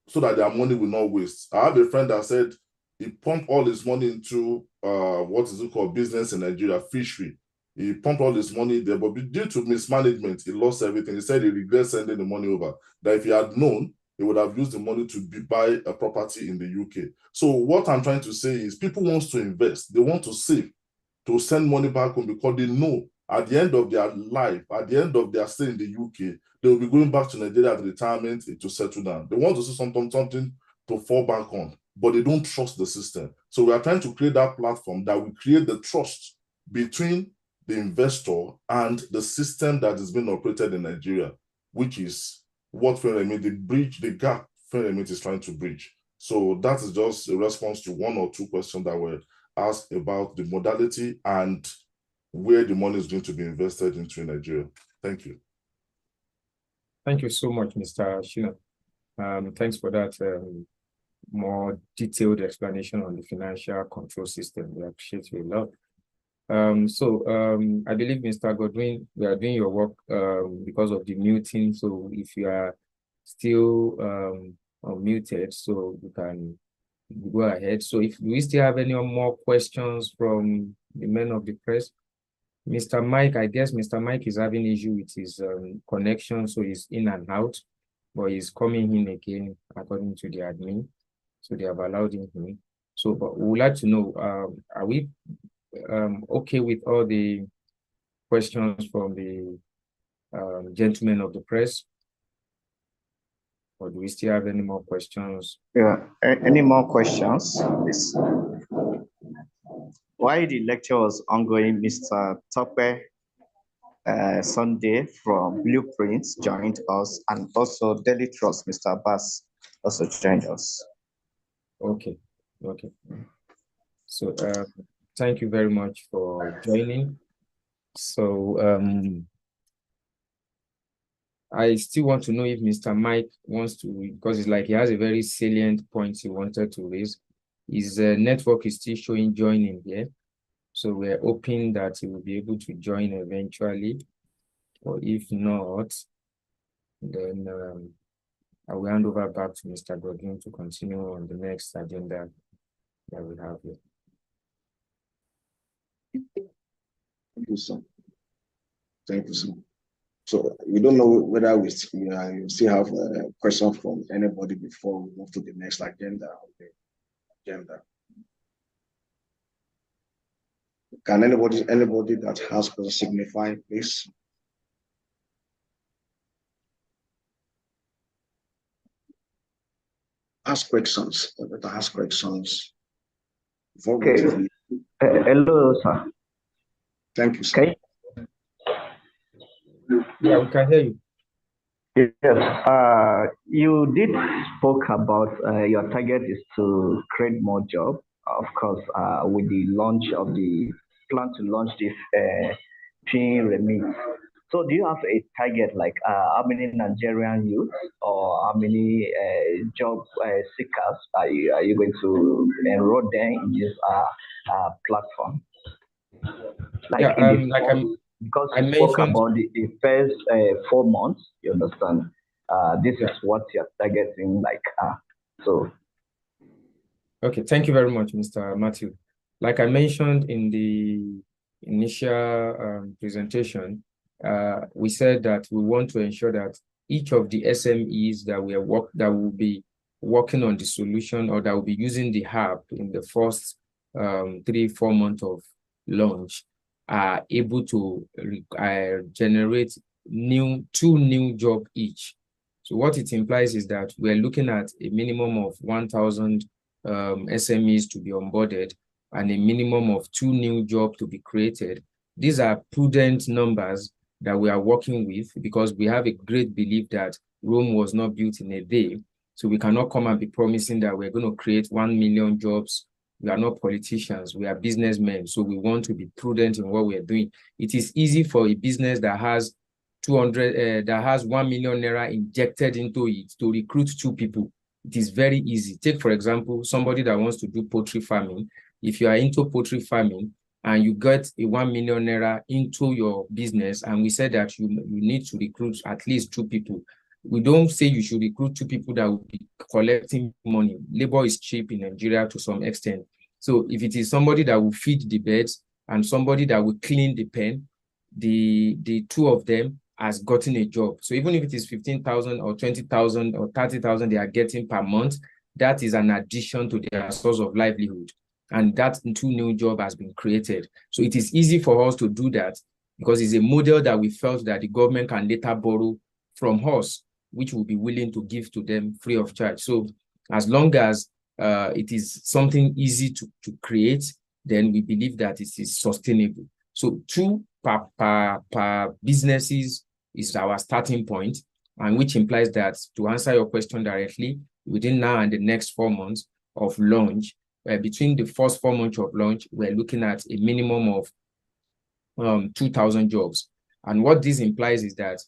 so that their money will not waste. I have a friend that said he pumped all his money into what is it called, business in Nigeria, fishery. He pumped all his money there, but due to mismanagement, he lost everything. He said he regrets sending the money over. That if he had known, he would have used the money to buy a property in the UK. So what I'm trying to say is people want to invest. They want to save, to send money back home, because they know at the end of their life, at the end of their stay in the UK, they will be going back to Nigeria at retirement to settle down. They want to see something to fall back on, but they don't trust the system. So we are trying to create that platform that will create the trust between the investor and the system that is being operated in Nigeria, which is what FinREMIT, the gap FinREMIT is trying to bridge. So that is just a response to one or two questions that were asked about the modality and where the money is going to be invested into in Nigeria. Thank you. Thank you so much, Mr. Shina. Thanks for that more detailed explanation on the financial control system. We appreciate you a lot. I believe, Mr. Godwin, we are doing your work because of the muting. So if you are still unmuted, so you can go ahead. So if we still have any more questions from the men of the press, Mr. Mike, I guess Mr. Mike is having issue with his connection, so he's in and out, but he's coming in again according to the admin. So they have allowed him in. So, but we would like to know, are we okay with all the questions from the gentlemen of the press? Or do we still have any more questions? Yeah. Any more questions, please? While the lecture was ongoing, Mr. Tope Sunday from Blueprints joined us, and also Daily Trust, Mr. Abbas, also joined us. Okay. So thank you very much for joining. So I still want to know if Mr. Mike wants to, because it's like he has a very salient point he wanted to raise. His network is still showing joining here. So we're hoping that he will be able to join eventually. Or if not, then I will hand over back to Mr. Godwin to continue on the next agenda that we have here. Thank you, sir. Thank you, sir. So we don't know whether we still have a question from anybody before we move to the next agenda. Can anybody that has questions signify, please? Ask questions. Ask questions. Okay. Hello, sir. Thank you, sir. Okay. Yeah, we can hear you. Yes. You did spoke about your target is to create more jobs. Of course, with the launch of the plan to launch this FinREMIT. So do you have a target like how many Nigerian youth or how many job seekers are you going to enroll them in this platform? Like yeah, because I you spoke mentioned about the first 4 months, you understand? This is what you're targeting, like so. Okay, thank you very much, Mr. Matthew. Like I mentioned in the initial presentation, we said that we want to ensure that each of the SMEs that will be working on the solution or that will be using the app in the first 3-4 months of launch are able to generate two new jobs each. So what it implies is that we're looking at a minimum of 1,000 SMEs to be onboarded and a minimum of 2 new jobs to be created. These are prudent numbers that we are working with because we have a great belief that Rome was not built in a day. So we cannot come and be promising that we're going to create 1 million jobs. We are not politicians, we are businessmen. So we want to be prudent in what we're doing. It is easy for a business that has 1 million naira injected into it to recruit 2 people. It is very easy. Take, for example, somebody that wants to do poultry farming. If you are into poultry farming and you get a 1 million naira into your business, and we said that you need to recruit at least 2 people. We don't say you should recruit 2 people that will be collecting money. Labor is cheap in Nigeria to some extent. So if it is somebody that will feed the birds and somebody that will clean the pen, the 2 of them has gotten a job. So even if it is 15,000 or 20,000 or 30,000 they are getting per month, that is an addition to their source of livelihood. And that 2 new jobs has been created. So it is easy for us to do that because it's a model that we felt that the government can later borrow from us, which we'll be willing to give to them free of charge. So as long as it is something easy to create, then we believe that it is sustainable. So 2 per businesses is our starting point, and which implies that, to answer your question directly, within now and the next 4 months of launch, between the first 4 months of launch, we're looking at a minimum of 2,000 jobs. And what this implies is that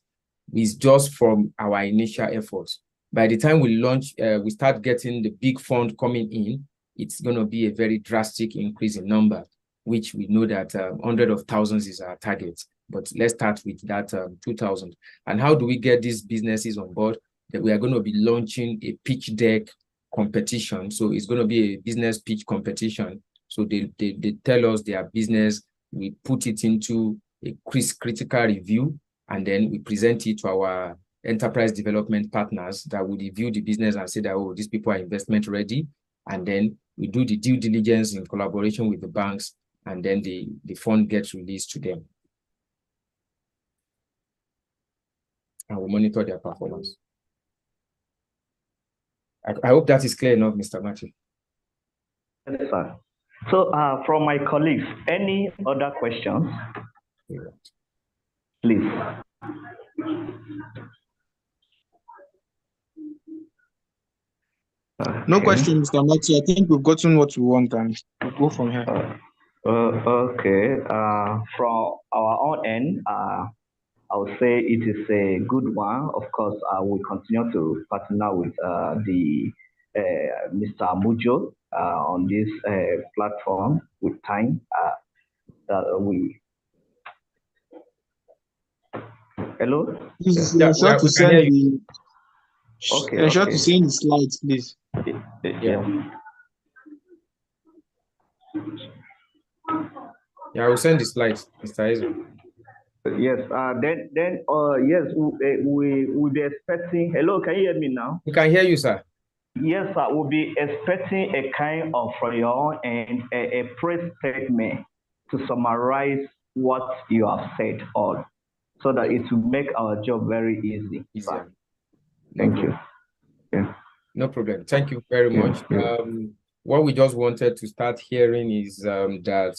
it's just from our initial efforts. By the time we launch, we start getting the big fund coming in, it's going to be a very drastic increase in number, which we know that hundreds of thousands is our target. But let's start with that 2,000. And how do we get these businesses on board? That we are going to be launching a pitch deck competition. So it's going to be a business pitch competition. So they tell us their business, we put it into a critical review, and then we present it to our enterprise development partners that will review the business and say that, oh, these people are investment ready. And then we do the due diligence in collaboration with the banks, and then the fund gets released to them. And we monitor their performance. I hope that is clear enough, Mr. Matthew. Yes, sir. So from my colleagues, any other questions? Please. No Okay. question, Mr. Matthew. I think we've gotten what we want and we'll go from here. Okay. From our own end, I would say it is a good one. Of course, we continue to partner with Mr. Mujo on this platform with time that we. Hello? Please Yeah, ensure to we can hear send you. the Okay. ensure to Okay. send the slides, please. Yeah. Yeah, I will send the slides, Mr. Ezra. Yes. Yes, we'll be expecting. Hello, can you hear me now? We can hear you, sir. Yes, sir. We'll be expecting a kind of from your own and a press statement to summarize what you have said all, so that it will make our job very easy. Easier. Thank you. Yeah. No problem. Thank you very much. What we just wanted to start hearing is that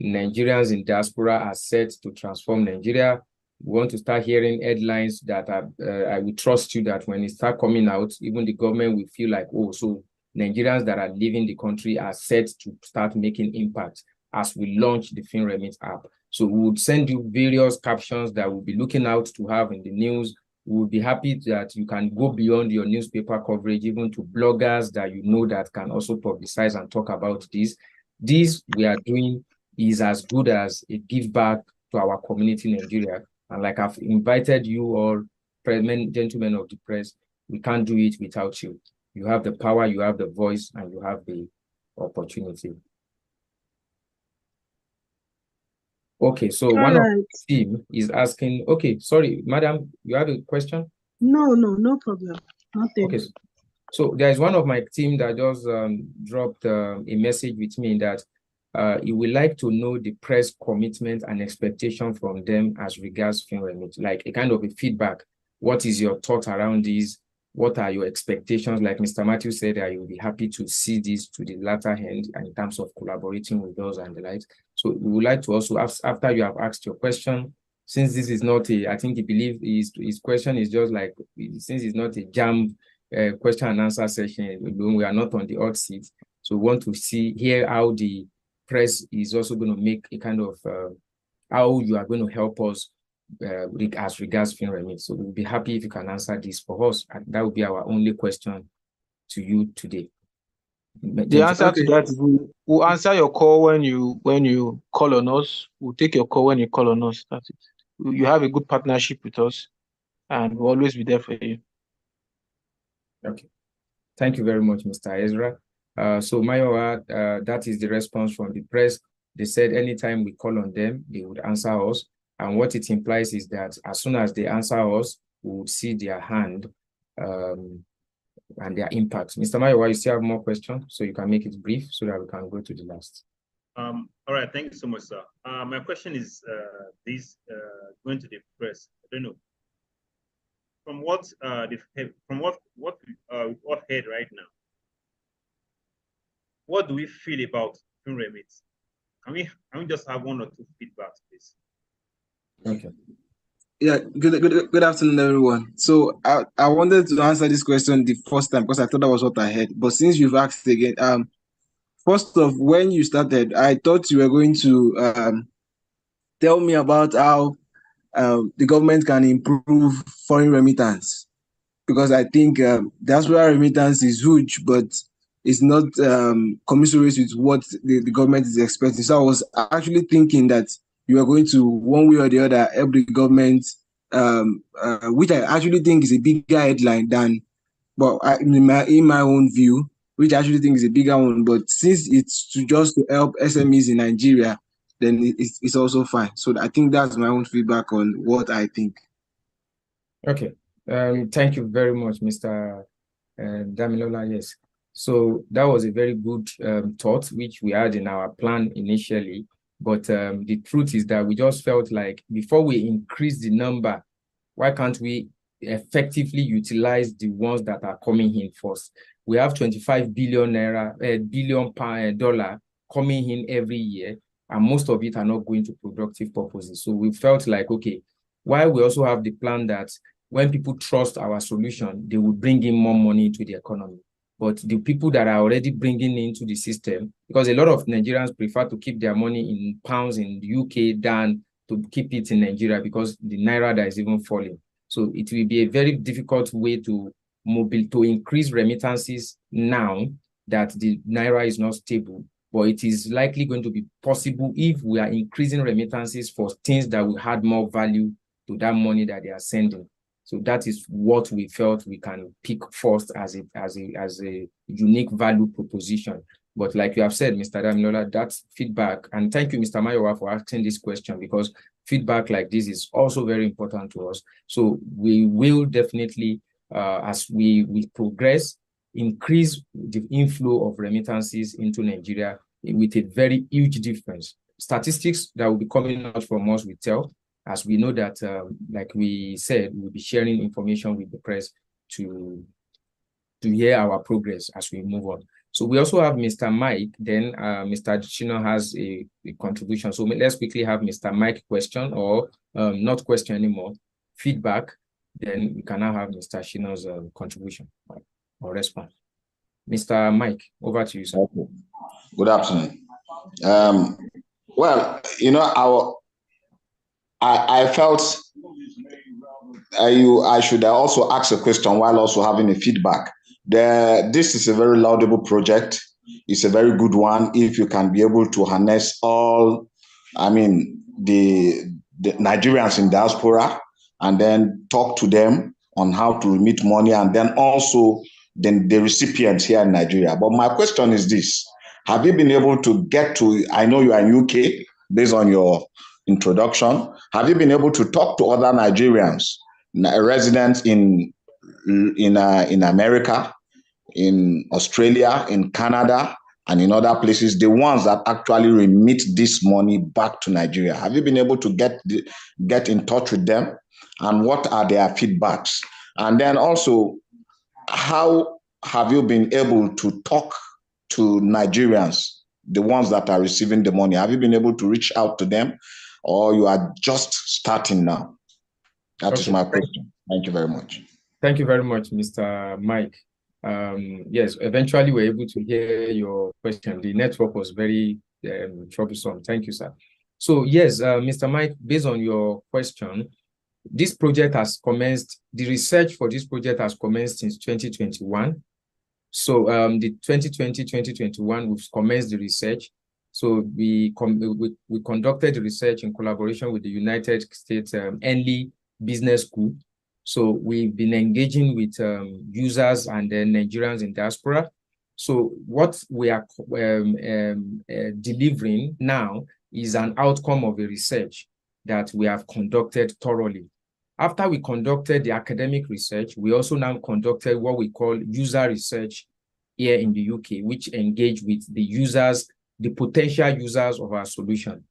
Nigerians in diaspora are set to transform Nigeria. We want to start hearing headlines that I will trust you that when it start coming out, even the government will feel like, oh, so Nigerians that are leaving the country are set to start making impact as we launch the FinREMIT app. So we would send you various captions that we'll be looking out to have in the news. We would be happy that you can go beyond your newspaper coverage, even to bloggers that you know that can also publicize and talk about this. This we are doing is as good as a give back to our community in Nigeria. And like I've invited you all, gentlemen of the press, we can't do it without you. You have the power, you have the voice, and you have the opportunity. Okay, so one of the team is asking, okay, sorry, madam, you have a question? No problem. Nothing. Okay, so there is one of my team that just dropped a message with me that he would like to know the press commitment and expectation from them as regards FinREMIT, like a kind of a feedback. What is your thought around this? What are your expectations? Like Mr. Matthew said, that you will be happy to see this to the latter end and in terms of collaborating with us and the like. So we would like to also, after you have asked your question, since this is not a, I think he believes his question is just like, since it's not a jam question and answer session, we are not on the hot seat. So we want to hear how the press is also going to make a kind of how you are going to help us as regards FinREMIT. So we'll be happy if you can answer this for us. And that will be our only question to you today. The answer to that is we'll answer your call when you call on us. We'll take your call when you call on us. That's it. You have a good partnership with us, and we'll always be there for you. Okay. Thank you very much, Mr. Ezra. So Mayowa, that is the response from the press. They said anytime we call on them, they would answer us. And what it implies is that as soon as they answer us, we would see their hand and their impact. Mr. Mayowa, you still have more questions, so you can make it brief so that we can go to the last. All right, thank you so much, sir. My question is going to the press. I don't know. From what we've heard right now, what do we feel about FinREMIT? Can we just have one or two feedbacks, please? Okay. Yeah, good afternoon, everyone. So I wanted to answer this question the first time because I thought that was what I heard. But since you've asked again, first off, when you started, I thought you were going to tell me about how the government can improve foreign remittance, because I think diaspora remittance is huge, but it's not commensurate with what the government is expecting. So I was actually thinking that you are going to, one way or the other, help the government, which I actually think is a bigger headline than, well, in my own view, which I actually think is a bigger one. But since it's just to help SMEs in Nigeria, then it's also fine. So I think that's my own feedback on what I think. Okay. Thank you very much, Mr. Damilola. Yes. So that was a very good thought, which we had in our plan initially. But the truth is that we just felt like before we increase the number, why can't we effectively utilize the ones that are coming in first? we have 25 billion dollar coming in every year, and most of it are not going to productive purposes. So we felt like, okay, while we also have the plan that when people trust our solution, they will bring in more money into the economy. But the people that are already bringing into the system, because a lot of Nigerians prefer to keep their money in pounds in the UK than to keep it in Nigeria because the Naira that is even falling. So it will be a very difficult way to increase remittances now that the Naira is not stable. But it is likely going to be possible if we are increasing remittances for things that will add more value to that money that they are sending. So that is what we felt we can pick first as a unique value proposition. But like you have said, Mr. Damilola, that's feedback. And thank you, Mr. Mayowa, for asking this question, because feedback like this is also very important to us. So we will definitely, as we progress, increase the inflow of remittances into Nigeria with a very huge difference. Statistics that will be coming out from us will tell, as we know that, like we said, we'll be sharing information with the press to hear our progress as we move on. So we also have Mr. Mike, then Mr. Chino has a contribution. So let's quickly have Mr. Mike question, or not question anymore, feedback. Then we can now have Mr. Chino's contribution or response. Mr. Mike, over to you, sir. Okay. Good afternoon. Well, you know, I felt I should also ask a question while also having a feedback. This is a very laudable project. It's a very good one if you can be able to harness all, I mean, the Nigerians in diaspora, and then talk to them on how to remit money, and then also the recipients here in Nigeria. But my question is this: have you been able to get to, I know you are in UK based on your introduction, have you been able to talk to other Nigerians, residents in America, in Australia, in Canada, and in other places, the ones that actually remit this money back to Nigeria? Have you been able to get in touch with them? And what are their feedbacks? And then also, how have you been able to talk to Nigerians, the ones that are receiving the money? Have you been able to reach out to them, or you are just starting now? That is my question. Thank you very much. Thank you very much, Mr. Mike. Yes, eventually we're able to hear your question. The network was very troublesome. Thank you, sir. So yes, Mr. Mike, based on your question, this project has commenced, the research for this project has commenced since 2021. So the 2020-2021, we've commenced the research. So we conducted the research in collaboration with the United States Henley Business School. So we've been engaging with users and then Nigerians in diaspora. So what we are delivering now is an outcome of a research that we have conducted thoroughly. After we conducted the academic research, we also now conducted what we call user research here in the UK, which engage with the users, the potential users of our solution.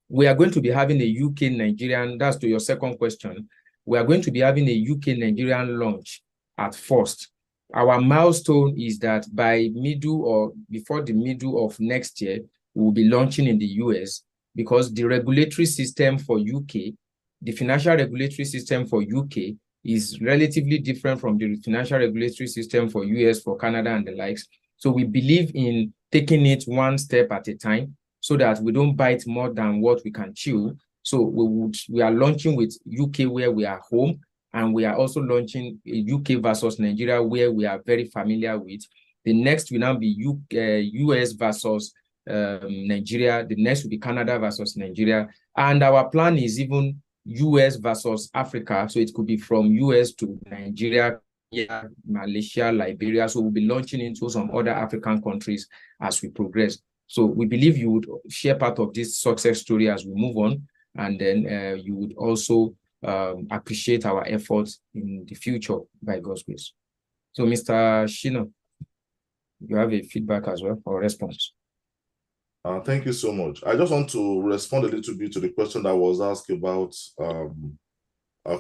We are going to be having a UK-Nigerian, that's to your second question, we are going to be having a UK-Nigerian launch at first. Our milestone is that by middle or before the middle of next year, we will be launching in the US, because the regulatory system for UK, the financial regulatory system for UK is relatively different from the financial regulatory system for US, for Canada, and the likes. So we believe in taking it one step at a time so that we don't bite more than what we can chew. So we are launching with UK where we are home, and we are also launching UK versus Nigeria where we are very familiar with. The next will now be US versus Nigeria. The next will be Canada versus Nigeria. And our plan is even US versus Africa. So it could be from US to Nigeria, Malaysia, Liberia. So we'll be launching into some other African countries as we progress. So we believe you would share part of this success story as we move on. And then you would also appreciate our efforts in the future by God's grace. So Mr. Shino, you have a feedback as well or response? Thank you so much. I just want to respond a little bit to the question that was asked about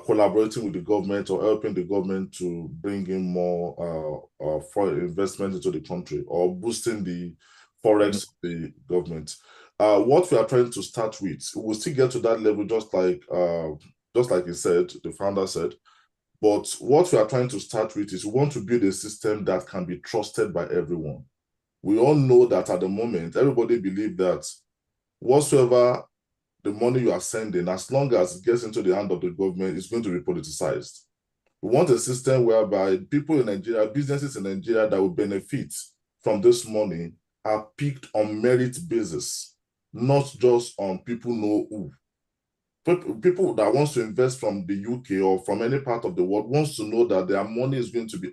collaborating with the government or helping the government to bring in more foreign investment into the country or boosting the forex of the government. What we are trying to start with, we'll still get to that level, just like he said, the founder said. But what we are trying to start with is we want to build a system that can be trusted by everyone. We all know that at the moment, everybody believes that whatsoever the money you are sending, as long as it gets into the hand of the government, is going to be politicized. We want a system whereby people in Nigeria, businesses in Nigeria that will benefit from this money are picked on merit basis, not just on people know who. People that wants to invest from the UK or from any part of the world wants to know that their money is going to be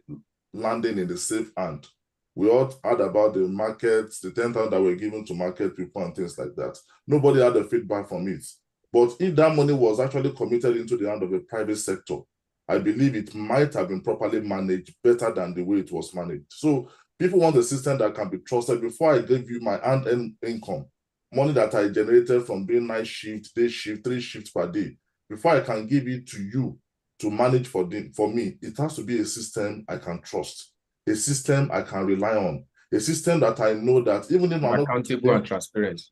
landing in the safe hand. We all heard about the markets, the 10,000 that were given to market people and things like that. Nobody had a feedback from it. But if that money was actually committed into the hand of a private sector, I believe it might have been properly managed better than the way it was managed. So people want a system that can be trusted. Before I give you my hand income, money that I generated from doing night shift, day shift, 3 shifts per day, before I can give it to you to manage for me, it has to be a system I can trust, a system I can rely on, a system that I know that even if I'm accountable and transparent.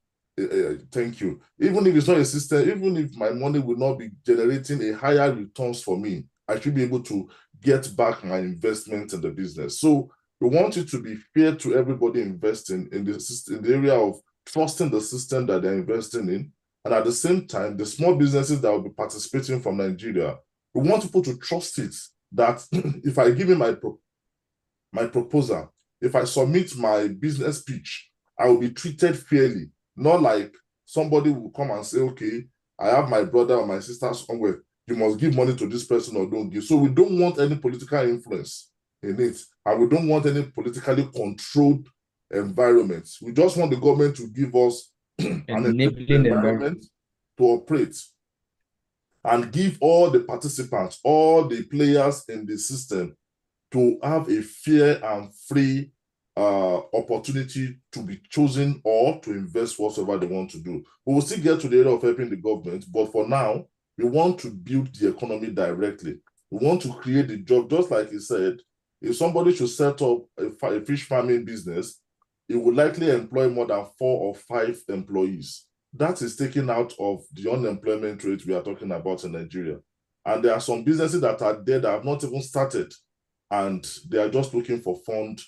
Thank you. Even if it's not a system, even if my money will not be generating a higher returns for me, I should be able to get back my investment in the business. So we want it to be fair to everybody investing in the system, in the area of trusting the system that they're investing in. And at the same time, the small businesses that will be participating from Nigeria, we want people to trust it, that if I give him my proposal, if I submit my business pitch, I will be treated fairly. Not like somebody will come and say, okay, I have my brother or my sister somewhere, you must give money to this person or don't give. So we don't want any political influence in it. And we don't want any politically controlled environment. We just want the government to give us an enabling environment to operate and give all the participants, all the players in the system to have a fair and free opportunity to be chosen or to invest whatsoever they want to do. We will still get to the area of helping the government, but for now, we want to build the economy directly. We want to create the job, just like he said. If somebody should set up a fish farming business, it will likely employ more than 4 or 5 employees. That is taken out of the unemployment rate we are talking about in Nigeria. And there are some businesses that are there that have not even started, and they are just looking for funds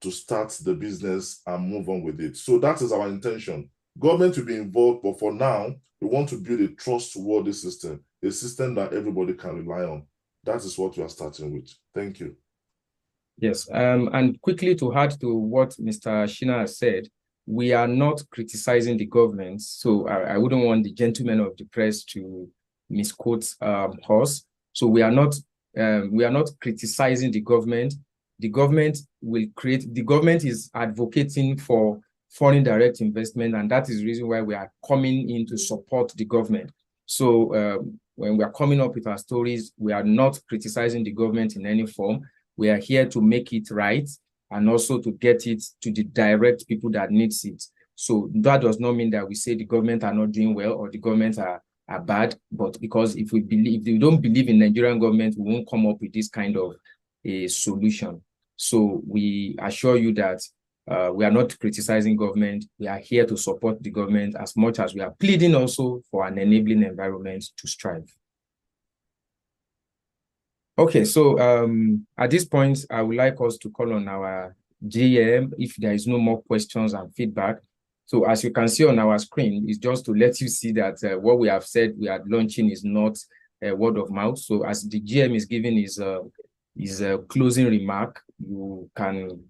to start the business and move on with it. So that is our intention. Government will be involved, but for now, we want to build a trustworthy system, a system that everybody can rely on. That is what we are starting with. Thank you. Yes, and quickly to add to what Mr. Shina has said, we are not criticizing the government, so I wouldn't want the gentleman of the press to misquote us. So we are not criticizing the government. The government is advocating for foreign direct investment, and that is the reason why we are coming in to support the government. So when we are coming up with our stories, we are not criticizing the government in any form. We are here to make it right and also to get it to the direct people that needs it. So that does not mean that we say the government are not doing well or the government are bad, but because if we don't believe in Nigerian government, we won't come up with this kind of a solution. So we assure you that we are not criticizing government. We are here to support the government as much as we are pleading also for an enabling environment to strive. Okay, so at this point, I would like us to call on our GM if there is no more questions and feedback. So as you can see on our screen, it's just to let you see that what we have said we are launching is not word of mouth. So as the GM is giving his closing remark, you can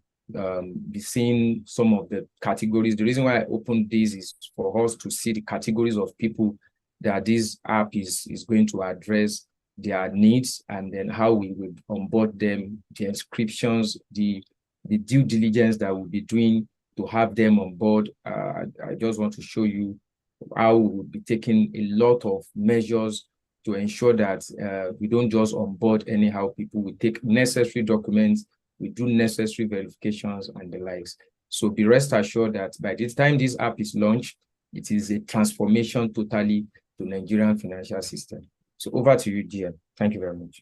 be seeing some of the categories. The reason why I opened this is for us to see the categories of people that this app is going to address their needs, and then how we would onboard them, the inscriptions, the due diligence that we'll be doing to have them on board. I just want to show you how we will be taking a lot of measures to ensure that we don't just onboard anyhow people. We take necessary documents, we do necessary verifications and the likes. So be rest assured that by the time this app is launched, it is a transformation totally to Nigerian financial system. So over to you, dear. Thank you very much.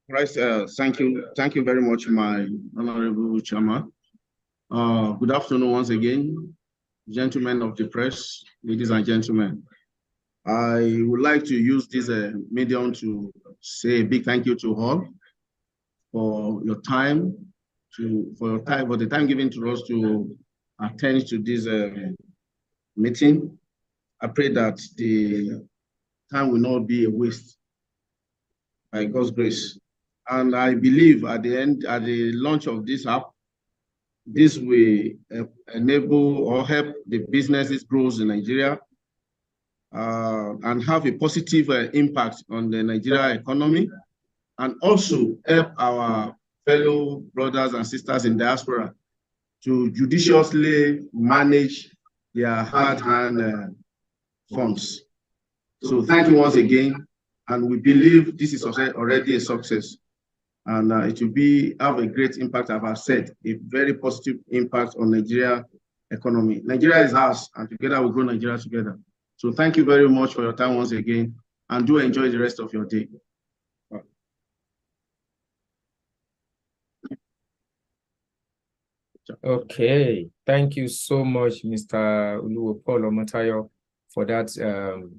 Right, thank you very much, my honorable chairman. Good afternoon once again, gentlemen of the press, ladies and gentlemen. I would like to use this medium to say a big thank you to all for your time, for the time given to us to attend to this meeting. I pray that the time will not be a waste by God's grace. And I believe at the launch of this app, this will enable or help the businesses grow in Nigeria and have a positive impact on the Nigeria economy, and also help our fellow brothers and sisters in diaspora to judiciously manage their hard-earned funds. So thank you once again, and we believe this is already a success, and it will have a great impact, as I've said, a very positive impact on Nigeria economy. Nigeria is ours, and together we grow Nigeria together. So thank you very much for your time once again, and do enjoy the rest of your day. Okay, thank you so much, Mr. Oluwapolo Omotayo, for that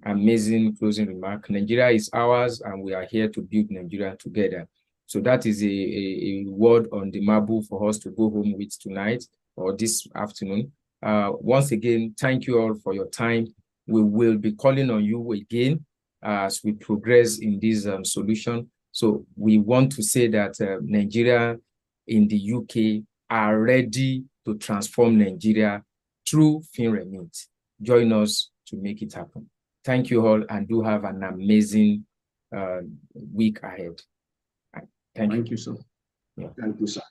amazing closing remark. Nigeria is ours, and we are here to build Nigeria together. So that is a word on the marble for us to go home with tonight or this afternoon. Once again, thank you all for your time. We will be calling on you again as we progress in this solution. So we want to say that Nigeria in the UK are ready to transform Nigeria through FinREMIT. Join us to make it happen. Thank you all, and do have an amazing week ahead. Thank you, sir. Yeah. Thank you, sir.